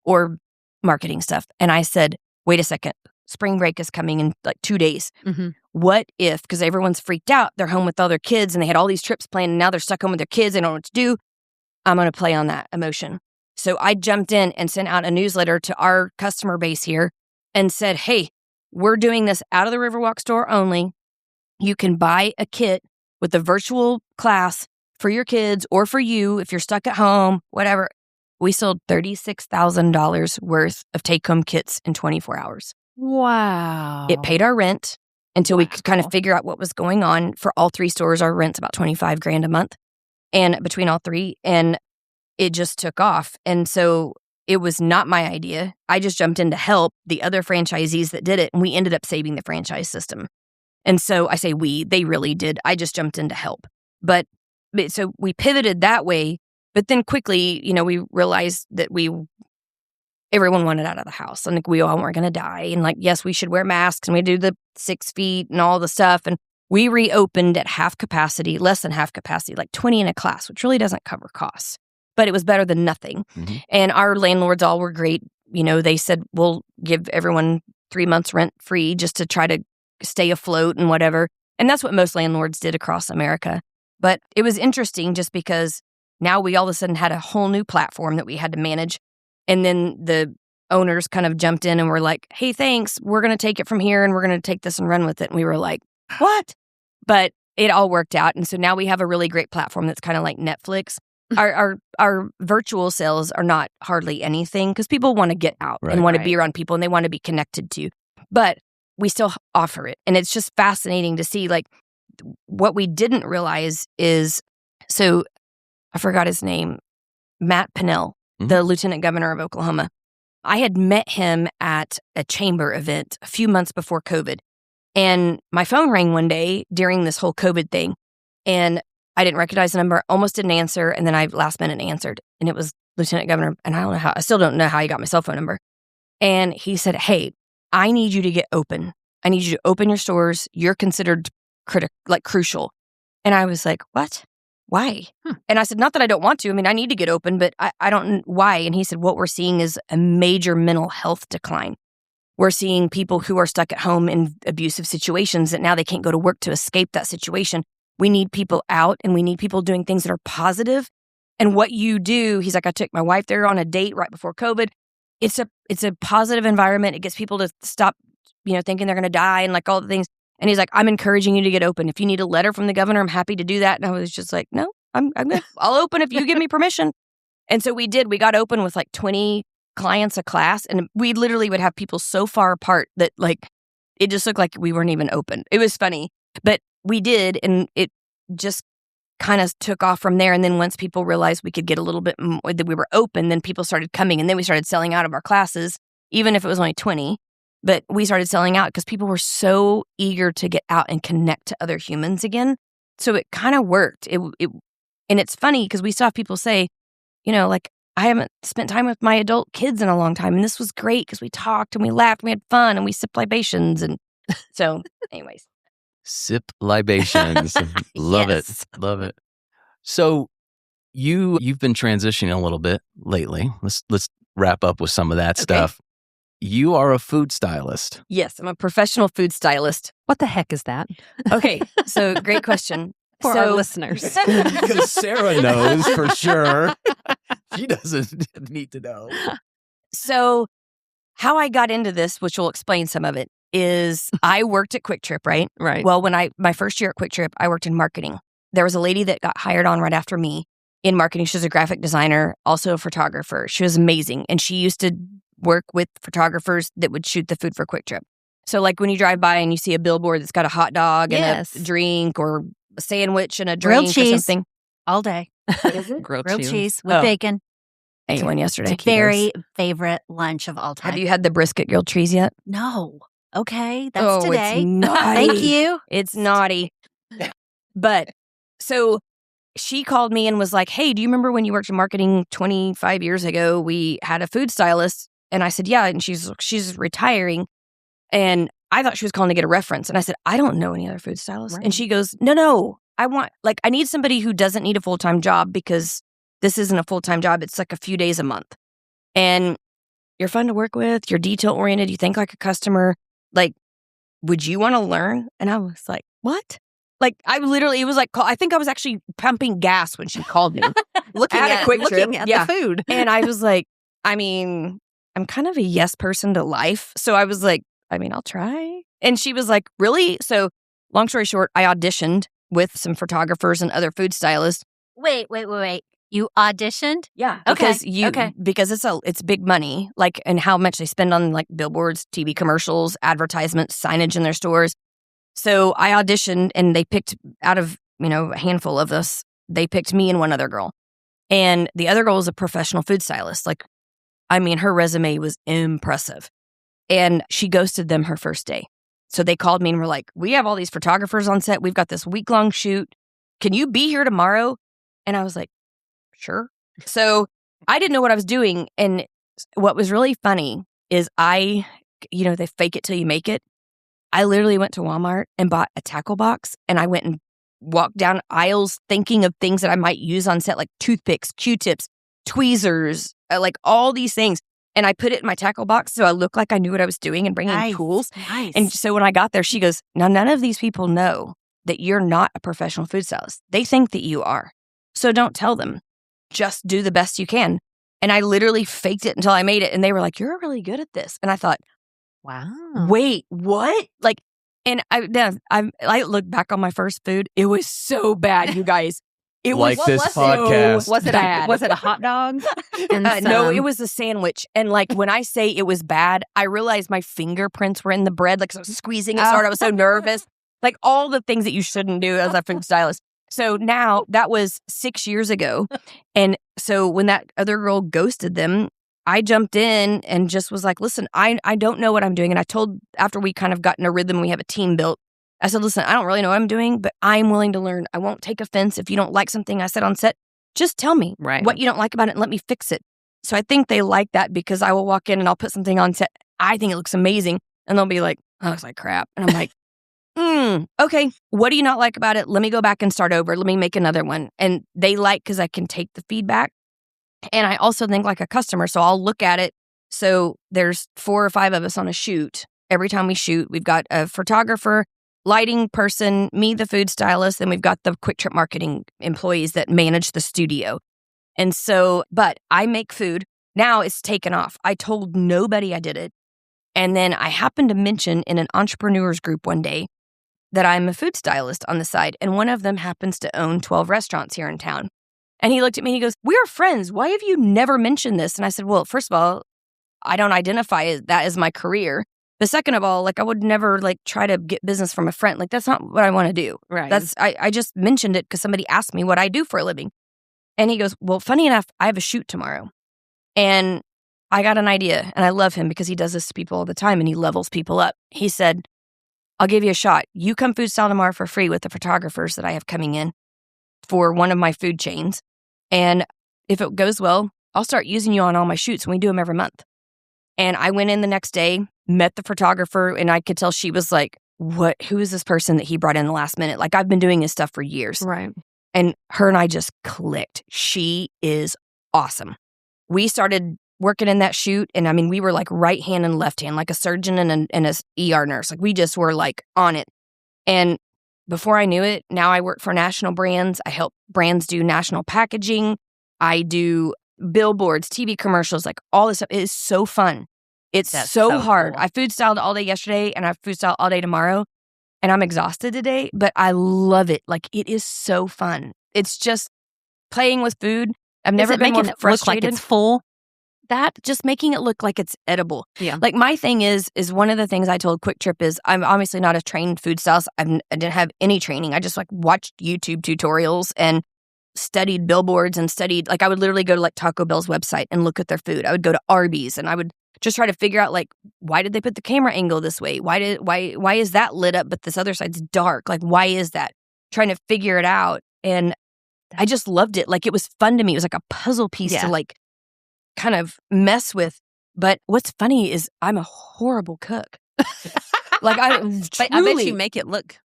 Speaker 4: or marketing stuff. And I said, wait a second, spring break is coming in 2 days.
Speaker 1: Mm-hmm.
Speaker 4: What if, because everyone's freaked out, they're home with all their kids and they had all these trips planned and now they're stuck home with their kids, they don't know what to do. I'm going to play on that emotion. So I jumped in and sent out a newsletter to our customer base here and said, hey, we're doing this out of the Riverwalk store only. You can buy a kit with a virtual class for your kids or for you if you're stuck at home, whatever. We sold $36,000 worth of take-home kits in 24 hours.
Speaker 1: Wow.
Speaker 4: It paid our rent until we could kind of figure out what was going on. For all 3 stores, our rent's about $25,000 a month, and between all 3, and it just took off. And so it was not my idea. I just jumped in to help the other franchisees that did it, and we ended up saving the franchise system. And so I say they really did. I just jumped in to help. But so we pivoted that way, but then quickly, we realized that everyone wanted out of the house, and we all weren't going to die. And yes, we should wear masks, and we do the 6 feet and all the stuff. And We reopened at half capacity, less than half capacity, like 20 in a class, which really doesn't cover costs. But it was better than nothing. Mm-hmm. And our landlords all were great. They said, we'll give everyone 3 months rent free just to try to stay afloat and whatever. And that's what most landlords did across America. But it was interesting just because now we all of a sudden had a whole new platform that we had to manage. And then the owners kind of jumped in and were like, hey, thanks. We're going to take it from here and we're going to take this and run with it. And we were like, what? But it all worked out. And so now we have a really great platform that's kind of like Netflix. Our virtual sales are not hardly anything because people want to get out and want to be around people and they want to be connected to. But we still offer it. And it's just fascinating to see, like, what we didn't realize is, so I forgot his name, Matt Pinnell, the lieutenant governor of Oklahoma. I had met him at a chamber event a few months before COVID. And my phone rang one day during this whole COVID thing. And I didn't recognize the number, almost didn't answer. And then I last minute answered. And it was Lieutenant Governor. And I still don't know how he got my cell phone number. And he said, hey, I need you to get open. I need you to open your stores. You're considered crucial. And I was like, what? Why? And I said, not that I don't want to. I mean, I need to get open, but I don't, why? And he said, what we're seeing is a major mental health decline. We're seeing people who are stuck at home in abusive situations that now they can't go to work to escape that situation. We need people out and we need people doing things that are positive. And what you do, he's like, I took my wife there on a date right before COVID. It's a positive environment. It gets people to stop, thinking they're going to die and like all the things. And he's like, I'm encouraging you to get open. If you need a letter from the governor, I'm happy to do that. And I was just like, no, I'm good. I'll open if you give me permission. And so we did. We got open with like 20 clients a class. And we literally would have people so far apart that like, it just looked like we weren't even open. It was funny. But we did. And it just kind of took off from there. And then once people realized we could get a little bit more, that we were open, then people started coming. And then we started selling out of our classes, even if it was only 20. But we started selling out because people were so eager to get out and connect to other humans again. So it kind of worked. And it's funny because we still have people say, like, I haven't spent time with my adult kids in a long time. And this was great because we talked and we laughed and we had fun and we sipped libations. And so anyways.
Speaker 2: Sip libations. Love it. Love it. So you've been transitioning a little bit lately. Let's wrap up with some of that stuff. You are a food stylist.
Speaker 4: Yes, I'm a professional food stylist.
Speaker 1: What the heck is that?
Speaker 4: Okay, so great question.
Speaker 1: For our listeners.
Speaker 2: Because Sarah knows for sure. She doesn't need to know.
Speaker 4: So how I got into this, which will explain some of it, is I worked at Quick Trip, right?
Speaker 1: Right.
Speaker 4: Well, my first year at Quick Trip, I worked in marketing. There was a lady that got hired on right after me in marketing. She was a graphic designer, also a photographer. She was amazing. And she used to work with photographers that would shoot the food for Quick Trip. So like when you drive by and you see a billboard that's got a hot dog and a drink or a sandwich and a drink
Speaker 3: grilled cheese
Speaker 4: or something.
Speaker 3: All day.
Speaker 4: What is it?
Speaker 3: Grilled cheese with bacon.
Speaker 4: I ate one yesterday.
Speaker 3: Very favorite lunch of all time.
Speaker 4: Have you had the brisket grilled cheese yet?
Speaker 3: No. Okay. That's today.
Speaker 4: It's naughty.
Speaker 3: Thank you.
Speaker 4: It's naughty. But so she called me and was like, hey, do you remember when you worked in marketing 25 years ago? We had a food stylist. And I said, yeah. And she's retiring. And I thought she was calling to get a reference. And I said, I don't know any other food stylists. Right. And she goes, no. I need somebody who doesn't need a full-time job because this isn't a full-time job. It's like a few days a month. And you're fun to work with. You're detail-oriented. You think like a customer. Like, would you want to learn? And I was like, what? Like, it was like, I think I was actually pumping gas when she called me.
Speaker 3: looking at the food.
Speaker 4: And I was like, I'm kind of a yes person to life. So I was like, I'll try. And she was like, really? So long story short, I auditioned with some photographers and other food stylists.
Speaker 3: Wait. You auditioned?
Speaker 4: Yeah.
Speaker 3: Okay.
Speaker 4: Because it's big money, like, and how much they spend on like billboards, TV commercials, advertisements, signage in their stores. So I auditioned and they picked out of, a handful of us, they picked me and one other girl. And the other girl was a professional food stylist. Like, her resume was impressive. And she ghosted them her first day. So they called me and were like, we have all these photographers on set. We've got this week-long shoot. Can you be here tomorrow? And I was like, sure. So I didn't know what I was doing. And what was really funny is they fake it till you make it. I literally went to Walmart and bought a tackle box, and I went and walked down aisles thinking of things that I might use on set, like toothpicks, Q-tips, tweezers, like all these things. And I put it in my tackle box so I looked like I knew what I was doing and bringing tools.
Speaker 3: Nice.
Speaker 4: And so when I got there, she goes, now none of these people know that you're not a professional food stylist. They think that you are. So don't tell them. Just do the best you can. And I literally faked it until I made it. And they were like, you're really good at this. And I thought,
Speaker 1: wow,
Speaker 4: wait, what? Like, and I look back on my first food. It was so bad, you guys. It
Speaker 2: like
Speaker 4: was
Speaker 2: this podcast.
Speaker 1: Was it
Speaker 4: bad.
Speaker 1: Was it a hot dog?
Speaker 4: No, it was a sandwich. And like when I say it was bad, I realized my fingerprints were in the bread. Like, so I was squeezing it hard. I was so nervous. Like all the things that you shouldn't do as a food stylist. So now that was 6 years ago. And so when that other girl ghosted them, I jumped in and just was like, listen, I don't know what I'm doing. And I told, after we kind of got in a rhythm, we have a team built. I said, listen, I don't really know what I'm doing, but I'm willing to learn. I won't take offense if you don't like something I said on set. Just tell me what you don't like about it and let me fix it. So I think they like that because I will walk in and I'll put something on set. I think it looks amazing. And they'll be like, oh, it's like crap. And I'm like, okay, what do you not like about it? Let me go back and start over. Let me make another one. And they like because I can take the feedback. And I also think like a customer. So I'll look at it. So there's 4 or 5 of us on a shoot. Every time we shoot, we've got a photographer, lighting person, me, the food stylist, then we've got the Quick Trip marketing employees that manage the studio. And so, but I make food. Now it's taken off. I told nobody I did it. And then I happened to mention in an entrepreneurs group one day that I'm a food stylist on the side. And one of them happens to own 12 restaurants here in town. And he looked at me and he goes, we're friends. Why have you never mentioned this? And I said, well, first of all, I don't identify that as my career. But second of all, like I would never like try to get business from a friend. Like that's not what I want to do.
Speaker 1: Right.
Speaker 4: I just mentioned it because somebody asked me what I do for a living. And he goes, well, funny enough, I have a shoot tomorrow. And I got an idea. And I love him because he does this to people all the time and he levels people up. He said, I'll give you a shot. You come food style tomorrow for free with the photographers that I have coming in for one of my food chains. And if it goes well, I'll start using you on all my shoots. And we do them every month. And I went in the next day, met the photographer, and I could tell she was like, who is this person that he brought in the last minute? Like, I've been doing his stuff for years.
Speaker 1: Right.
Speaker 4: And her and I just clicked. She is awesome. We started working in that shoot. And I mean, we were like right hand and left hand, like a surgeon and a ER nurse. Like, we just were like on it. And before I knew it, now I work for national brands. I help brands do national packaging. I do billboards, TV commercials, like all this stuff. It is so fun. That's so hard. Cool. I food styled all day yesterday and I food styled all day tomorrow. And I'm exhausted today, but I love it. Like it is so fun. It's just playing with food. I've never been more frustrated.
Speaker 1: Look like it's full.
Speaker 4: That just making it look like it's edible.
Speaker 1: Yeah.
Speaker 4: Like my thing is one of the things I told Quick Trip is I'm obviously not a trained food stylist. I didn't have any training. I just like watched YouTube tutorials and studied billboards and studied, like I would literally go to like Taco Bell's website and look at their food. I would go to Arby's and I would just try to figure out like, why did they put the camera angle this way? Why is that lit up but this other side's dark? Like, why is that? Trying to figure it out. And I just loved it. Like it was fun to me. It was like a puzzle piece to like kind of mess with. But what's funny is I'm a horrible cook. Like I
Speaker 1: bet you make it look.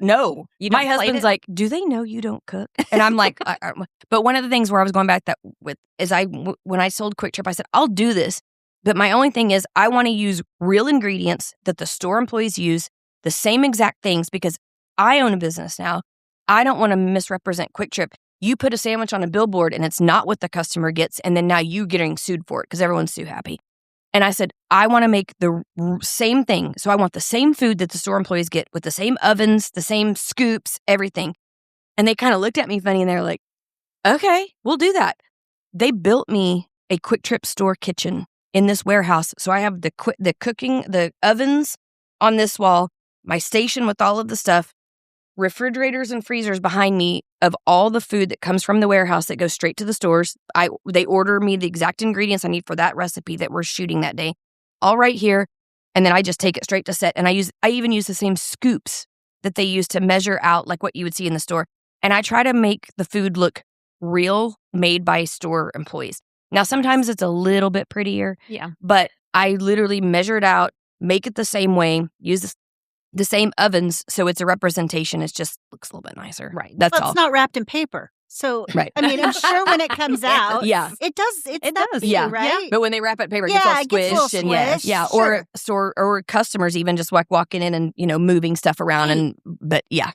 Speaker 4: No, my husband's like, do they know you don't cook? And I'm like, but one of the things where I was going back is when I sold Quick Trip, I said, I'll do this. But my only thing is I want to use real ingredients that the store employees use, the same exact things, because I own a business now. I don't want to misrepresent Quick Trip. You put a sandwich on a billboard and it's not what the customer gets. And then now you getting sued for it because everyone's too happy. And I said, I want to make the same thing. So I want the same food that the store employees get with the same ovens, the same scoops, everything. And they kind of looked at me funny and they're like, okay, we'll do that. They built me a Quick Trip store kitchen in this warehouse. So I have the cooking, the ovens on this wall, my station with all of the stuff, refrigerators and freezers behind me of all the food that comes from the warehouse that goes straight to the stores. They order me the exact ingredients I need for that recipe that we're shooting that day, all right here. And then I just take it straight to set. And I even use the same scoops that they use to measure out like what you would see in the store. And I try to make the food look real, made by store employees. Now, sometimes it's a little bit prettier, but I literally measure it out, make it the same way, use the same ovens, so it's a representation. It just looks a little bit nicer.
Speaker 1: Right.
Speaker 4: That's
Speaker 3: Well,
Speaker 4: all.
Speaker 3: it's not wrapped in paper. So,
Speaker 4: Right.
Speaker 3: I mean, I'm sure when it comes out,
Speaker 4: Yeah.
Speaker 3: it does. It does.
Speaker 4: Yeah.
Speaker 3: Right.
Speaker 4: But when they wrap it in paper, it
Speaker 3: Yeah,
Speaker 4: gets all
Speaker 3: it gets a little
Speaker 4: squished.
Speaker 3: squished.
Speaker 4: Yeah.
Speaker 3: Sure.
Speaker 4: Or customers even just like walking in and, moving stuff around. But yeah.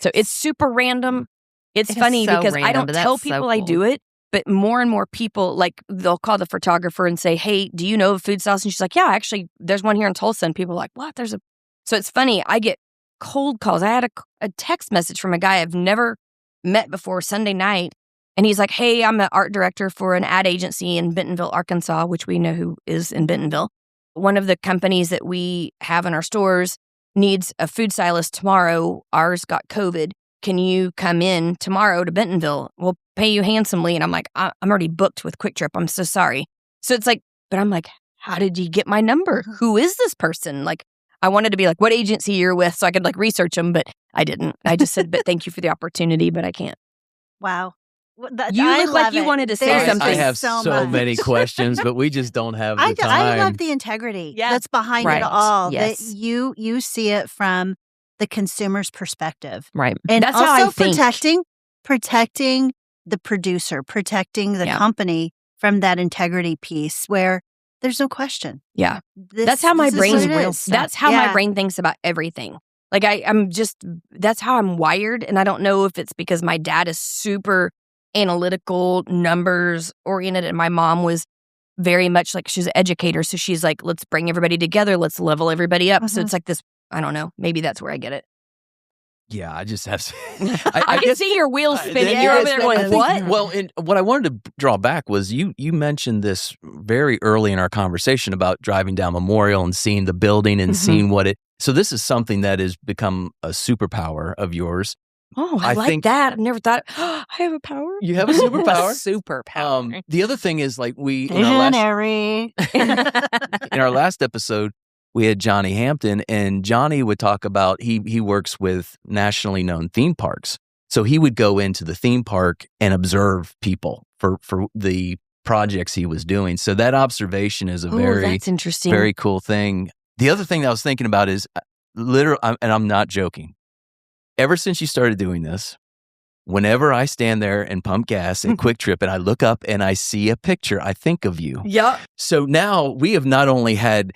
Speaker 4: So it's super random. It's
Speaker 1: It is
Speaker 4: funny
Speaker 1: so
Speaker 4: because I
Speaker 1: random,
Speaker 4: don't
Speaker 1: but
Speaker 4: tell
Speaker 1: that's so
Speaker 4: people I
Speaker 1: cool.
Speaker 4: do it, but more and more people, like, they'll call the photographer and say, hey, do you know of a food stylist? And she's like, yeah, actually, there's one here in Tulsa. And people are like, what? So it's funny. I get cold calls. I had a text message from a guy I've never met before Sunday night. And he's like, hey, I'm an art director for an ad agency in Bentonville, Arkansas, which we know who is in Bentonville. One of the companies that we have in our stores needs a food stylist tomorrow. Ours got COVID. Can you come in tomorrow to Bentonville? We'll pay you handsomely. And I'm like, I'm already booked with Quick Trip. I'm so sorry. So it's like, but I'm like, how did you get my number? Who is this person? Like, I wanted to be like, what agency you're with so I could like research them, but I didn't. I just said, but thank you for the opportunity, but I can't.
Speaker 3: Wow.
Speaker 4: You
Speaker 3: I
Speaker 4: look like
Speaker 3: love
Speaker 4: you
Speaker 3: it.
Speaker 4: wanted to say
Speaker 3: There's
Speaker 4: something.
Speaker 2: I have
Speaker 3: so
Speaker 2: so
Speaker 3: much.
Speaker 2: many questions, but we just don't have the
Speaker 3: I
Speaker 2: time.
Speaker 3: love the integrity
Speaker 4: Yeah.
Speaker 3: that's behind
Speaker 4: Right.
Speaker 3: it all.
Speaker 4: Yes.
Speaker 3: That you see it from the consumer's perspective,
Speaker 1: Right.
Speaker 3: and
Speaker 4: That's
Speaker 3: also
Speaker 4: how I think.
Speaker 3: protecting the producer, protecting the
Speaker 4: Yeah.
Speaker 3: company from that integrity piece where there's no question.
Speaker 4: Yeah.
Speaker 3: This-
Speaker 4: That's how my
Speaker 3: this is
Speaker 4: brain
Speaker 3: what it is.
Speaker 4: That's how
Speaker 3: Yeah.
Speaker 4: my brain thinks about everything. Like I'm just, that's how I'm wired. And I don't know if it's because my dad is super analytical, numbers oriented, and my mom was very much like, she's an educator. So she's like, let's bring everybody together. Let's level everybody up. So
Speaker 3: Mhm.
Speaker 4: it's like this, I don't know. Maybe that's where I get it.
Speaker 2: Yeah, I just have.
Speaker 4: I can see your wheels spinning. You're over there going, what?
Speaker 2: Well, and what I wanted to draw back was you mentioned this very early in our conversation about driving down Memorial and seeing the building and seeing what it. So this is something that has become a superpower of yours.
Speaker 4: Oh, I like
Speaker 2: think
Speaker 4: that. I've never thought, I have a power.
Speaker 2: you have a superpower.
Speaker 1: Superpower.
Speaker 2: The other thing is like in our last episode, we had Johnny Hampton, and Johnny would talk about he works with nationally known theme parks. So he would go into the theme park and observe people for the projects he was doing. So that observation is a
Speaker 4: that's interesting.
Speaker 2: very cool thing. The other thing that I was thinking about is literally, and I'm not joking, ever since you started doing this, whenever I stand there and pump gas at Quick Trip and I look up and I see a picture, I think of you.
Speaker 4: Yep.
Speaker 2: So now we have not only had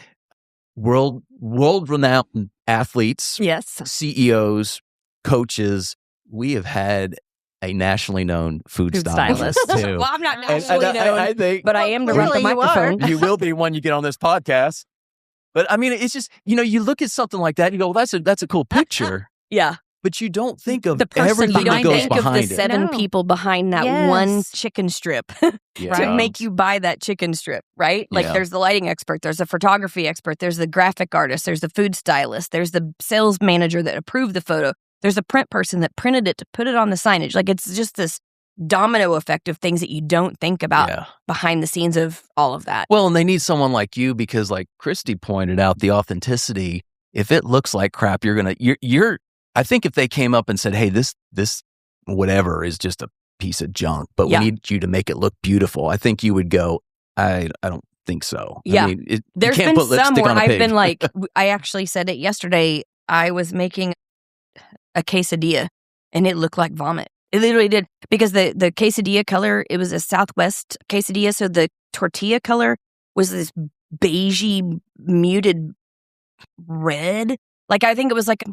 Speaker 2: world-renowned athletes,
Speaker 4: Yes.
Speaker 2: CEOs, coaches, we have had a nationally known food stylist too.
Speaker 4: Well, I'm not
Speaker 2: And
Speaker 4: nationally known,
Speaker 2: I think
Speaker 4: but I am to run the
Speaker 3: clearly you
Speaker 4: microphone.
Speaker 2: you will be when you get on this podcast. But I mean, it's just, you look at something like that and you go, well, that's a cool picture.
Speaker 4: Yeah.
Speaker 2: But you don't think of
Speaker 4: The person
Speaker 2: everything that
Speaker 4: you
Speaker 2: goes
Speaker 4: think of
Speaker 2: behind
Speaker 4: the
Speaker 2: it.
Speaker 4: 7
Speaker 1: No.
Speaker 4: people behind that
Speaker 3: Yes.
Speaker 4: one chicken strip to
Speaker 2: Yeah.
Speaker 4: make you buy that chicken strip, right? Like
Speaker 2: Yeah.
Speaker 4: there's the lighting expert, there's the photography expert, there's the graphic artist, there's the food stylist, there's the sales manager that approved the photo, there's the print person that printed it to put it on the signage. Like it's just this domino effect of things that you don't think about
Speaker 2: Yeah.
Speaker 4: behind the scenes of all of that.
Speaker 2: Well, and they need someone like you because, like Christy pointed out, the authenticity. If it looks like crap, you're. I think if they came up and said, "Hey, this whatever is just a piece of junk, but
Speaker 4: Yeah.
Speaker 2: we need you to make it look beautiful," I think you would go, "I don't think so."
Speaker 4: Yeah.
Speaker 2: I mean, you
Speaker 4: There's
Speaker 2: can't
Speaker 4: been
Speaker 2: put
Speaker 4: some
Speaker 2: lipstick
Speaker 4: where
Speaker 2: on a
Speaker 4: I've
Speaker 2: pig.
Speaker 4: been like, I actually said it yesterday. I was making a quesadilla and it looked like vomit. It literally did because the quesadilla color, it was a Southwest quesadilla. So the tortilla color was this beigey, muted red. Like I think it was like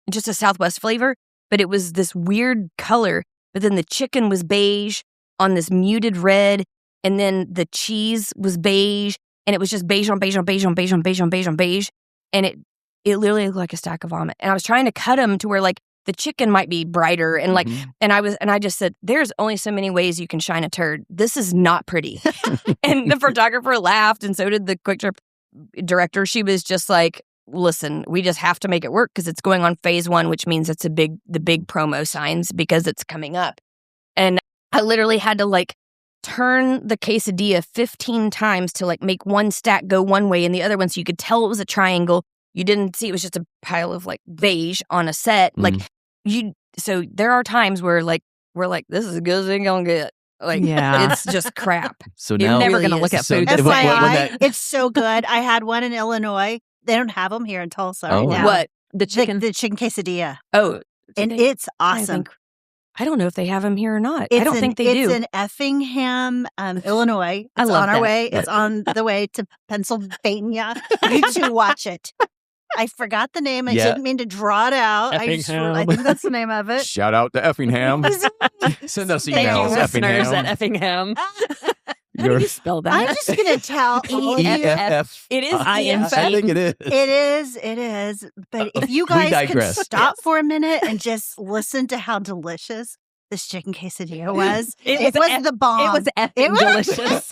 Speaker 4: just a Southwest flavor, but it was this weird color. But then the chicken was beige on this muted red. And then the cheese was beige. And it was just beige on beige on beige on beige on beige on beige on beige. And it literally looked like a stack of vomit. And I was trying to cut them to where like the chicken might be brighter. And like, and I just said, there's only so many ways you can shine a turd. This is not pretty. And the photographer laughed. And so did the Quick Trip director. She was just like, listen, we just have to make it work because it's going on phase 1, which means it's the big promo signs because it's coming up. And I literally had to like turn the quesadilla 15 times to like make one stack go one way and the other one so you could tell it was a triangle. You didn't see it was just a pile of like beige on a set. Like so there are times where like we're like, this is as good as it's gonna get. Like it's just crap.
Speaker 2: So
Speaker 1: You're
Speaker 2: now
Speaker 1: never
Speaker 4: really
Speaker 1: going to look
Speaker 4: is.
Speaker 1: at
Speaker 2: So
Speaker 1: food.
Speaker 2: when
Speaker 3: FYI,
Speaker 2: that-
Speaker 3: it's so good. I had one in Illinois. They don't have them here in Tulsa right
Speaker 2: Oh.
Speaker 3: now.
Speaker 4: What?
Speaker 1: The chicken
Speaker 3: quesadilla.
Speaker 4: Oh,
Speaker 3: and it's awesome.
Speaker 4: I don't know if they have them here or not. I don't think they do.
Speaker 3: It's in Effingham, Illinois.
Speaker 1: I
Speaker 3: It's
Speaker 1: love
Speaker 3: on our
Speaker 1: that.
Speaker 3: way. It's on the way to Pennsylvania. You two watch it. I forgot the name. I didn't mean to draw it out. I think that's the name of it.
Speaker 2: Shout out to Effingham. Send us emails,
Speaker 1: listeners
Speaker 2: Effingham.
Speaker 1: at Effingham.
Speaker 4: How do you spell that?
Speaker 3: I'm just going to tell all of you.
Speaker 2: EFF.
Speaker 4: It is
Speaker 1: INC.
Speaker 2: I think it is.
Speaker 3: It is. But if you guys can
Speaker 2: digress.
Speaker 3: stop for a minute and just listen to how delicious this chicken quesadilla was. It was the bomb.
Speaker 1: It was effing delicious.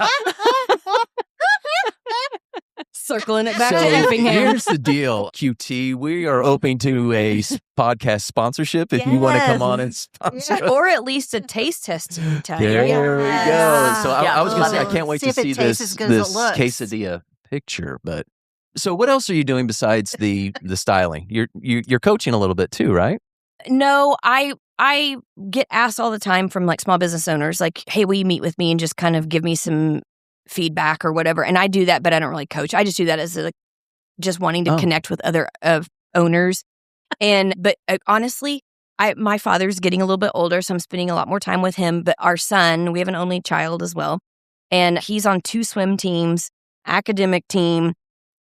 Speaker 4: Circling it back
Speaker 2: So
Speaker 4: to Effingham.
Speaker 2: here's the deal, QT. We are open to a podcast sponsorship if you want to come on and sponsor us.
Speaker 4: Or at least a taste test.
Speaker 2: There we go.
Speaker 3: Yes.
Speaker 2: So I was going to say, I can't wait
Speaker 3: See
Speaker 2: to
Speaker 3: if it
Speaker 2: see
Speaker 3: tastes
Speaker 2: this
Speaker 3: as good as it looks.
Speaker 2: quesadilla picture. But so what else are you doing besides the styling? You're coaching a little bit too, right?
Speaker 4: No, I get asked all the time from like small business owners, like, hey, will you meet with me and just kind of give me some feedback or whatever? And I do that, but I don't really coach. I just do that as just wanting to connect with other owners. But honestly, my father's getting a little bit older, so I'm spending a lot more time with him. But our son, we have an only child as well, and he's on 2 swim teams, academic team.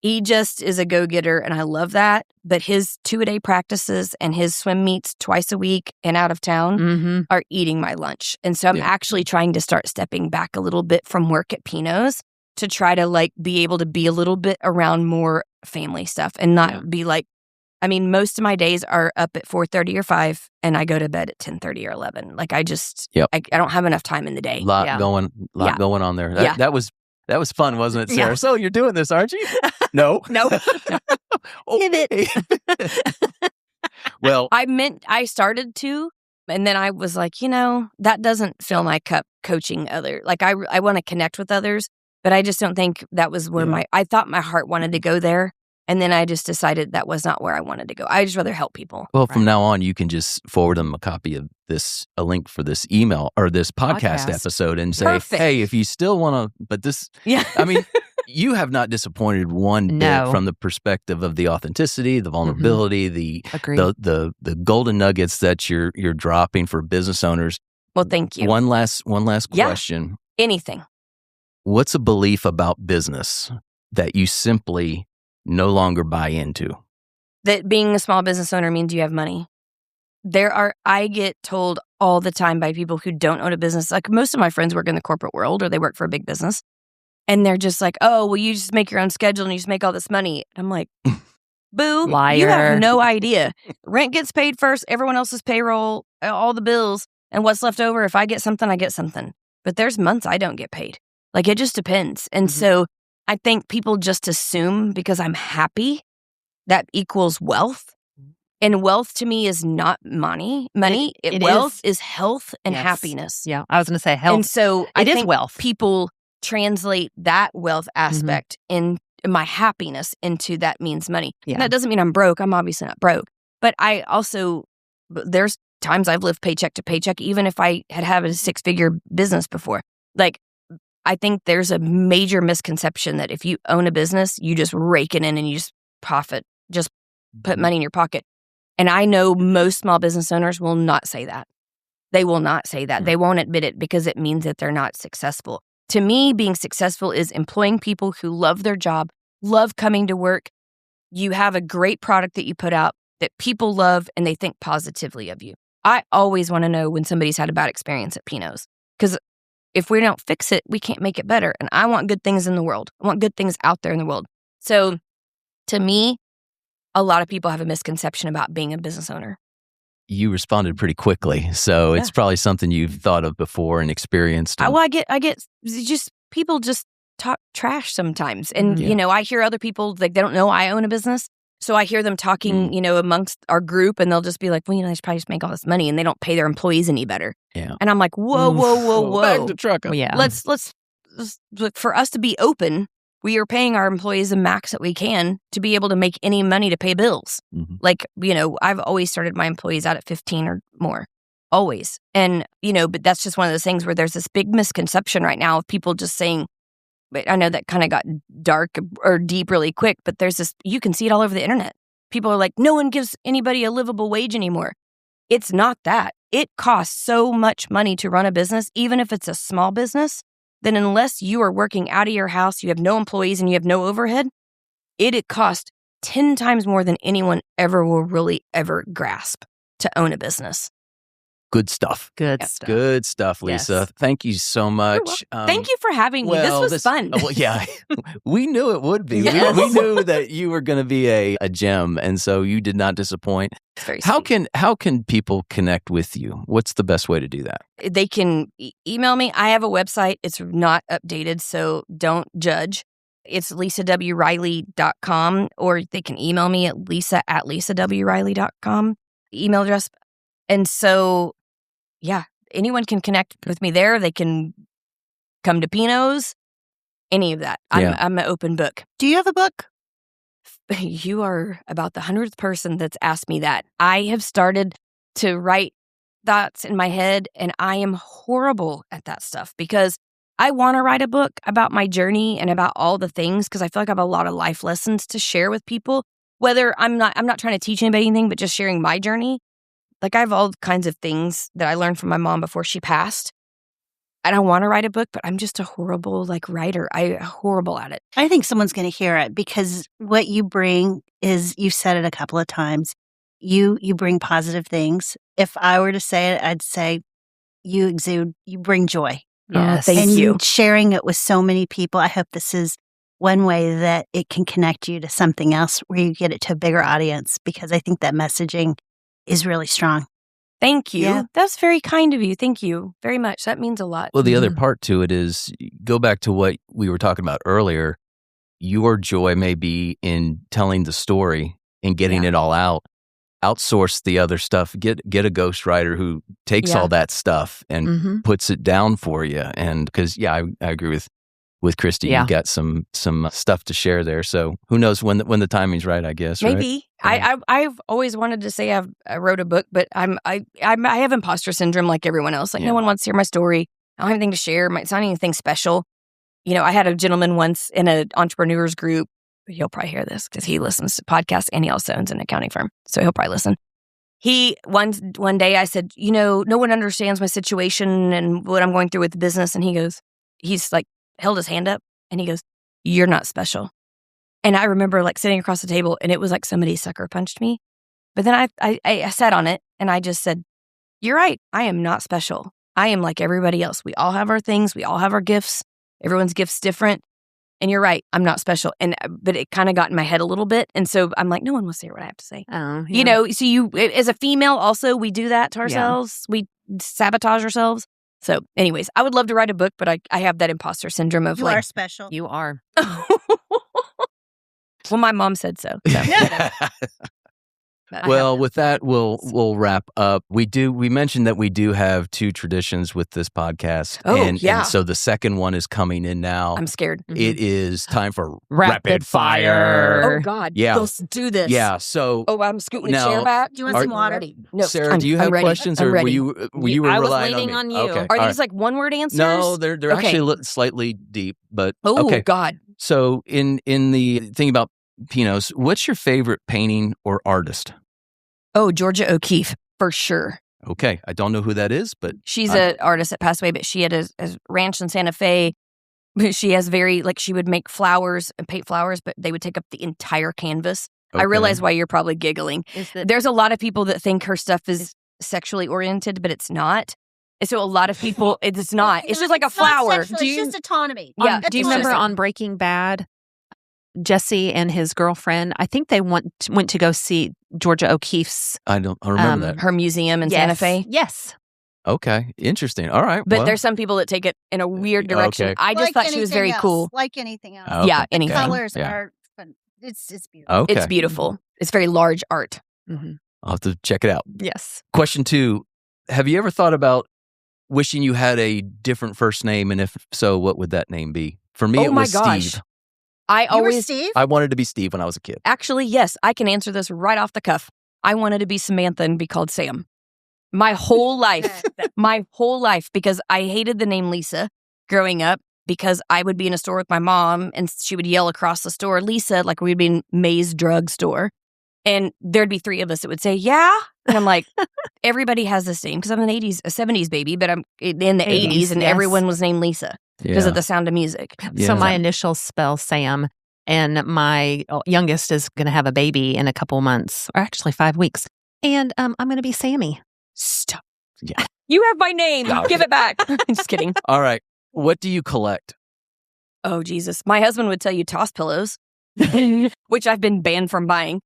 Speaker 4: He just is a go-getter, and I love that. But his 2-a-day practices and his swim meets twice a week and out of town are eating my lunch. And so I'm actually trying to start stepping back a little bit from work at Pinot's to try to like be able to be a little bit around more family stuff and not be like, I mean, most of my days are up at 4:30 or 5, and I go to bed at 10:30 or 11. Like I just, I don't have enough time in the day.
Speaker 2: Lot going on there. That was fun, wasn't it, Sarah?
Speaker 1: Yeah.
Speaker 2: So you're doing this, aren't you? No.
Speaker 3: Pivot.
Speaker 2: Well,
Speaker 4: I started to, and then I was like, that doesn't fill my cup coaching other. Like I want to connect with others, but I just don't think that was where I thought my heart wanted to go there. And then I just decided that was not where I wanted to go. I just rather help people.
Speaker 2: Well, from now on, you can just forward them a copy of a link for this email or this podcast episode and say, hey, if you still want to, but this, I mean, you have not disappointed one bit from the perspective of the authenticity, the vulnerability, the golden nuggets that you're dropping for business owners.
Speaker 4: Well, thank you.
Speaker 2: One last question.
Speaker 4: Anything. What's
Speaker 2: a belief about business that you simply no longer buy into?
Speaker 4: That being a small business owner means you have money. I get told all the time by people who don't own a business, like most of my friends work in the corporate world or they work for a big business. And they're just like, oh, well, you just make your own schedule and you just make all this money. I'm like, boo,
Speaker 1: liar.
Speaker 4: You have no idea. Rent gets paid first, everyone else's payroll, all the bills, and what's left over. If I get something, I get something. But there's months I don't get paid. Like it just depends. And so I think people just assume because I'm happy that equals wealth. And wealth to me is not money. Wealth is health and happiness.
Speaker 1: Yeah, I was going to say health.
Speaker 4: And so I think
Speaker 1: wealth.
Speaker 4: People translate that wealth aspect in my happiness into that means money. Yeah. And that doesn't mean I'm broke. I'm obviously not broke. But there's times I've lived paycheck to paycheck, even if I had a 6-figure business before. Like, I think there's a major misconception that if you own a business, you just rake it in and you just profit, just put money in your pocket. And I know most small business owners will not say that. They will not say that. They won't admit it because it means that they're not successful. To me, being successful is employing people who love their job, love coming to work. You have a great product that you put out that people love and they think positively of you. I always want to know when somebody's had a bad experience at Pinot's, because if we don't fix it, we can't make it better. And I want good things in the world. I want good things out there in the world. So to me, a lot of people have a misconception about being a business owner.
Speaker 2: You responded pretty quickly. So it's probably something you've thought of before and experienced.
Speaker 4: I get just people just talk trash sometimes. And, I hear other people, like they don't know I own a business. So I hear them talking, amongst our group, and they'll just be like, well, they should probably just make all this money, and they don't pay their employees any better. Yeah. And I'm like, whoa.
Speaker 2: Back to truck.
Speaker 1: Well, yeah.
Speaker 4: Let's for us to be open, we are paying our employees the max that we can to be able to make any money to pay bills. Mm-hmm. Like, I've always started my employees out at 15 or more. Always. And, but that's just one of those things where there's this big misconception right now of people just saying, but I know that kind of got dark or deep really quick, but there's this, you can see it all over the internet. people are like, no one gives anybody a livable wage anymore. It's not that. It costs so much money to run a business, even if it's a small business, then unless you are working out of your house, you have no employees and you have no overhead, it costs 10 times more than anyone ever will really ever grasp to own a business.
Speaker 2: Good stuff.
Speaker 1: Good stuff.
Speaker 2: Good stuff, Lisa.
Speaker 1: Yes.
Speaker 2: Thank you so much.
Speaker 4: Thank you for having me. This was fun.
Speaker 2: Well, yeah, we knew it would be.
Speaker 4: Yes.
Speaker 2: We knew that you were going to be a gem, and so you did not disappoint.
Speaker 4: It's very
Speaker 2: How
Speaker 4: sweet.
Speaker 2: can people connect with you? What's the best way to do that?
Speaker 4: They can email me. I have a website. It's not updated, so don't judge. It's lisawriley.com, or they can email me at lisa@lisawriley.com email address. And so, yeah, anyone can connect with me there. They can come to Pinot's, any of that. I'm an open book.
Speaker 3: Do you have a book?
Speaker 4: You are about the 100th person that's asked me that. I have started to write thoughts in my head, and I am horrible at that stuff because I want to write a book about my journey and about all the things because I feel like I have a lot of life lessons to share with people. Whether I'm not trying to teach anybody anything, but just sharing my journey. Like I have all kinds of things that I learned from my mom before she passed. And I want to write a book, but I'm just a horrible writer. I'm horrible at it.
Speaker 3: I think someone's going to hear it because what you bring is, you've said it a couple of times, you bring positive things. If I were to say it, I'd say you bring joy.
Speaker 1: Yes.
Speaker 4: Thank you.
Speaker 3: Sharing it with so many people. I hope this is one way that it can connect you to something else where you get it to a bigger audience, because I think that messaging is really strong.
Speaker 4: Thank you.
Speaker 3: Yeah.
Speaker 4: That's very kind of you. Thank you very much. That means a lot.
Speaker 2: Well, the other part to it is, go back to what we were talking about earlier. Your joy may be in telling the story and getting it all out. Outsource the other stuff. Get a ghostwriter who takes all that stuff and puts it down for you. And because I agree with Christy. You've got some stuff to share there. So who knows when the timing's right? I guess
Speaker 4: maybe.
Speaker 2: Right?
Speaker 4: I've always wanted to say I wrote a book, but I have imposter syndrome like everyone else. Like no one wants to hear my story. I don't have anything to share. It's not anything special. I had a gentleman once in an entrepreneurs group. He'll probably hear this because he listens to podcasts and he also owns an accounting firm. So he'll probably listen. One day I said, no one understands my situation and what I'm going through with the business. And he's like, held his hand up and he goes, "You're not special." And I remember sitting across the table and it was like somebody sucker punched me. But then I sat on it and I just said, "You're right. I am not special. I am like everybody else. We all have our things. We all have our gifts. Everyone's gift's different. And you're right. I'm not special." But it kind of got in my head a little bit. And so I'm like, no one wants to hear what I have to say.
Speaker 1: Oh, yeah.
Speaker 4: So you, as a female also, we do that to ourselves. We sabotage ourselves. So anyways, I would love to write a book, but I have that imposter syndrome of
Speaker 3: You are special.
Speaker 1: You are.
Speaker 4: Well, my mom said so.
Speaker 2: Well, with that, we'll wrap up. We mentioned that we do have two traditions with this podcast. And so the second one is coming in now.
Speaker 4: I'm scared.
Speaker 2: It is time for
Speaker 1: Rapid fire.
Speaker 4: Oh, God.
Speaker 2: Yeah.
Speaker 4: Let's do this.
Speaker 2: Yeah. So
Speaker 4: I'm scooting the chair back.
Speaker 3: Do you want some water?
Speaker 4: No,
Speaker 2: Sarah, do you have questions, or were you
Speaker 1: I was
Speaker 2: relying
Speaker 1: leaning on you.
Speaker 2: Okay.
Speaker 4: Are these one word answers?
Speaker 2: No, they're actually slightly deep, but
Speaker 4: oh, God.
Speaker 2: So in the thing about Pinots, what's your favorite painting or artist?
Speaker 4: Oh, Georgia O'Keeffe, for sure.
Speaker 2: Okay. I don't know who that is, but
Speaker 4: she's an artist that passed away, but she had a ranch in Santa Fe. She has she would make flowers and paint flowers, but they would take up the entire canvas.
Speaker 2: Okay.
Speaker 4: I realize why you're probably giggling. There's a lot of people that think her stuff is sexually oriented, but it's not. And so a lot of people, it's not. It's just like a flower.
Speaker 3: It's just autonomy.
Speaker 4: Yeah.
Speaker 1: Do you remember on Breaking Bad, Jesse and his girlfriend, I think they went to go see Georgia O'Keeffe's.
Speaker 2: I remember that.
Speaker 4: Her museum in Santa Fe.
Speaker 1: Yes.
Speaker 2: Okay. Interesting. All right.
Speaker 4: But there's some people that take it in a weird direction.
Speaker 2: Okay.
Speaker 4: I just thought she was very cool.
Speaker 3: Like anything else.
Speaker 2: Okay.
Speaker 4: Yeah, anything.
Speaker 3: Colors are fun. It's beautiful.
Speaker 2: Okay.
Speaker 4: It's beautiful. It's very large art.
Speaker 1: Mm-hmm.
Speaker 2: I'll have to check it out.
Speaker 1: Yes.
Speaker 2: Question 2. Have you ever thought about wishing you had a different first name? And if so, what would that name be? For me, it was Steve.
Speaker 3: You were Steve?
Speaker 2: I wanted to be Steve when I was a kid.
Speaker 4: Actually, yes, I can answer this right off the cuff. I wanted to be Samantha and be called Sam. My whole life. Because I hated the name Lisa growing up, because I would be in a store with my mom and she would yell across the store, "Lisa," like we'd be in Mays drugstore. And there'd be 3 of us that would say, yeah. And I'm like, everybody has this name because I'm a 70s baby, but I'm in the 80s and everyone was named Lisa because of the Sound of Music.
Speaker 1: Yeah. So my initials spell Sam, and my youngest is going to have a baby in a couple months, or actually 5 weeks. And I'm going to be Sammy.
Speaker 4: Stop. Yeah. You have my name. Give it back. Just kidding.
Speaker 2: All right. What do you collect?
Speaker 4: Oh, Jesus. My husband would tell you toss pillows, which I've been banned from buying.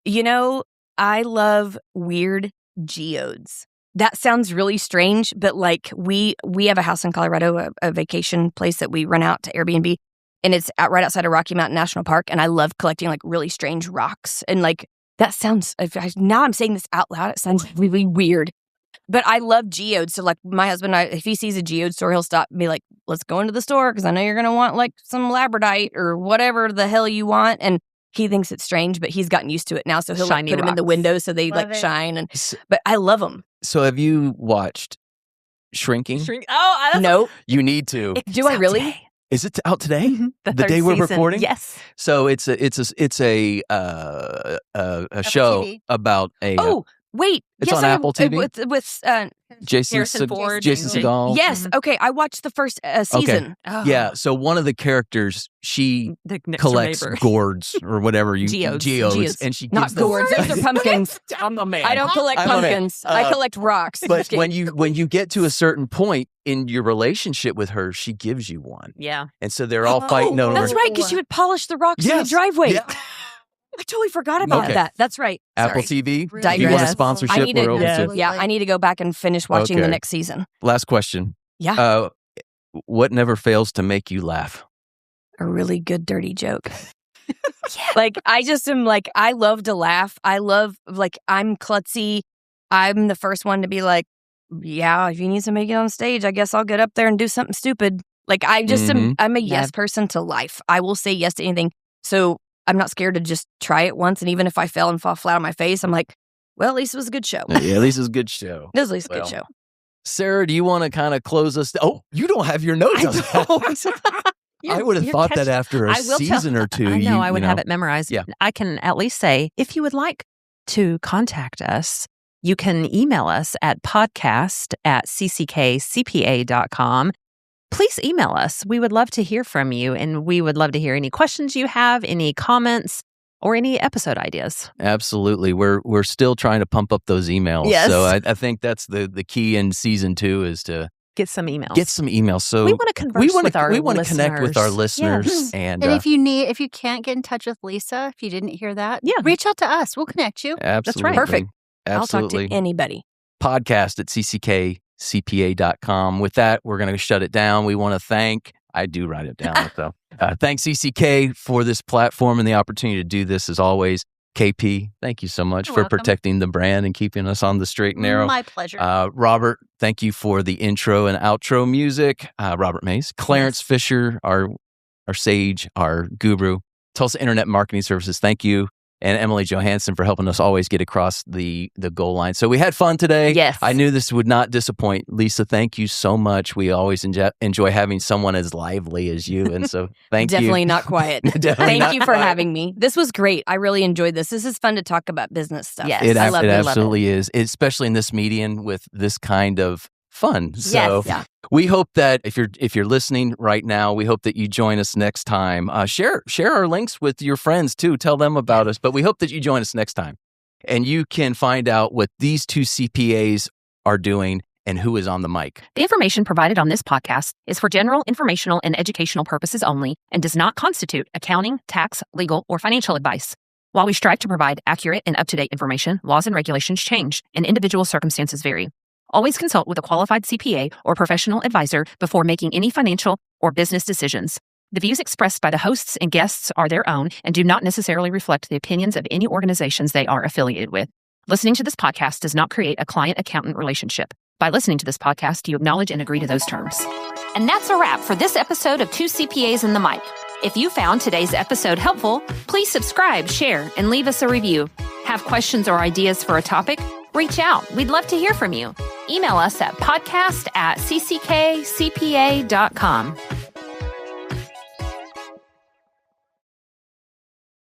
Speaker 4: You know, I love weird geodes. That sounds really strange, but like we have a house in Colorado, a vacation place that we rent out to Airbnb, and it's right outside of Rocky Mountain National Park, and I love collecting like really strange rocks. And like that sounds, now I'm saying this out loud, it sounds really weird. But I love geodes. So like my husband, if he sees a geode store, he'll stop and be like, let's go into the store because I know you're going to want like some labradorite or whatever the hell you want. And he thinks it's strange, but he's gotten used to it now. So he'll like, put them in the window so they shine. But I love them.
Speaker 2: So have you watched Shrinking?
Speaker 4: Nope.
Speaker 2: You need to.
Speaker 4: Do I really?
Speaker 1: Today.
Speaker 2: Is it out today?
Speaker 1: Mm-hmm. The
Speaker 2: day we're
Speaker 1: season.
Speaker 2: recording?
Speaker 1: Yes.
Speaker 2: So it's a show
Speaker 3: TV.
Speaker 2: about a.
Speaker 4: Wait.
Speaker 2: It's on Apple TV?
Speaker 4: With
Speaker 2: Jason
Speaker 1: Ford.
Speaker 2: Jason Segel.
Speaker 4: Yes. Okay. I watched the first season.
Speaker 1: Oh.
Speaker 2: Yeah. So one of the characters, she collects gourds or whatever geodes, and she
Speaker 4: not
Speaker 2: gives them.
Speaker 4: gourds. Those are pumpkins.
Speaker 2: I'm the man.
Speaker 4: I don't collect pumpkins. I collect rocks.
Speaker 2: But when you get to a certain point in your relationship with her, she gives you one.
Speaker 1: Yeah.
Speaker 2: And so they're all fighting over.
Speaker 4: That's right, because she would polish the rocks in the driveway.
Speaker 2: Yeah.
Speaker 4: I totally forgot about that. That's right.
Speaker 2: Apple
Speaker 4: Sorry.
Speaker 2: TV.
Speaker 3: Digress.
Speaker 2: If you want a sponsorship, we're open to.
Speaker 4: Yeah, I need to go back and finish watching the next season.
Speaker 2: Last question.
Speaker 4: Yeah.
Speaker 2: What never fails to make you laugh?
Speaker 4: A really good dirty joke. Like, I just am like, I love to laugh. I love, like, I'm klutzy. I'm the first one to be like, yeah, if you need somebody to get on stage, I guess I'll get up there and do something stupid. Like, I just I'm a yes person to life. I will say yes to anything. So I'm not scared to just try it once. And even if I fell and fall flat on my face, I'm like, well, at least it was a good show.
Speaker 2: Yeah, at least it was a good show.
Speaker 4: It was at least a good show.
Speaker 2: Sarah, do you want to kind of close us? Oh, you don't have your notes. I would have thought that after a season or two.
Speaker 1: I know, I would have it memorized.
Speaker 2: Yeah.
Speaker 1: I can at least say, if you would like to contact us, you can email us at podcast@cckcpa.com. Please email us. We would love to hear from you, and we would love to hear any questions you have, any comments, or any episode ideas.
Speaker 2: Absolutely. We're still trying to pump up those emails.
Speaker 1: Yes.
Speaker 2: So I think that's the key in season 2 is to
Speaker 1: get some emails.
Speaker 2: So
Speaker 1: we want to converse with our
Speaker 2: we want to connect with our listeners.
Speaker 3: Yes.
Speaker 2: And
Speaker 3: if you can't get in touch with Lisa, if you didn't hear that, reach out to us. We'll connect you.
Speaker 2: Absolutely.
Speaker 1: That's right.
Speaker 4: Perfect.
Speaker 2: Absolutely.
Speaker 4: I'll talk to anybody.
Speaker 2: Podcast@cckcpa.com. With that, we're going to shut it down. We want to thank, I do write it down. So thanks CCK for this platform and the opportunity to do this as always. KP, thank you so much for protecting the brand and keeping us on the straight and narrow.
Speaker 3: My pleasure.
Speaker 2: Robert, thank you for the intro and outro music. Robert Mays. Clarence Fisher, our sage, our guru. Tulsa Internet Marketing Services, thank you. And Emily Johansson for helping us always get across the goal line. So we had fun today.
Speaker 1: Yes.
Speaker 2: I knew this would not disappoint. Lisa, thank you so much. We always enjoy having someone as lively as you. And so thank you.
Speaker 4: Definitely not quiet. Thank you for having me. This was great. I really enjoyed this. This is fun to talk about business stuff.
Speaker 1: Yes.
Speaker 2: It
Speaker 1: I love
Speaker 2: absolutely is, especially in this medium with this kind of fun. So
Speaker 1: yes.
Speaker 2: we hope that if you're listening right now, we hope that you join us next time. Share our links with your friends too. Tell them about us. But we hope that you join us next time. And you can find out what these 2 CPAs are doing and who is on the mic.
Speaker 1: The information provided on this podcast is for general, informational, and educational purposes only and does not constitute accounting, tax, legal, or financial advice. While we strive to provide accurate and up-to-date information, laws and regulations change and individual circumstances vary. Always consult with a qualified CPA or professional advisor before making any financial or business decisions. The views expressed by the hosts and guests are their own and do not necessarily reflect the opinions of any organizations they are affiliated with. Listening to this podcast does not create a client-accountant relationship. By listening to this podcast, you acknowledge and agree to those terms. And that's a wrap for this episode of 2 CPAs in the Mic. If you found today's episode helpful, please subscribe, share, and leave us a review. Have questions or ideas for a topic? Reach out. We'd love to hear from you. Email us at podcast@cckcpa.com.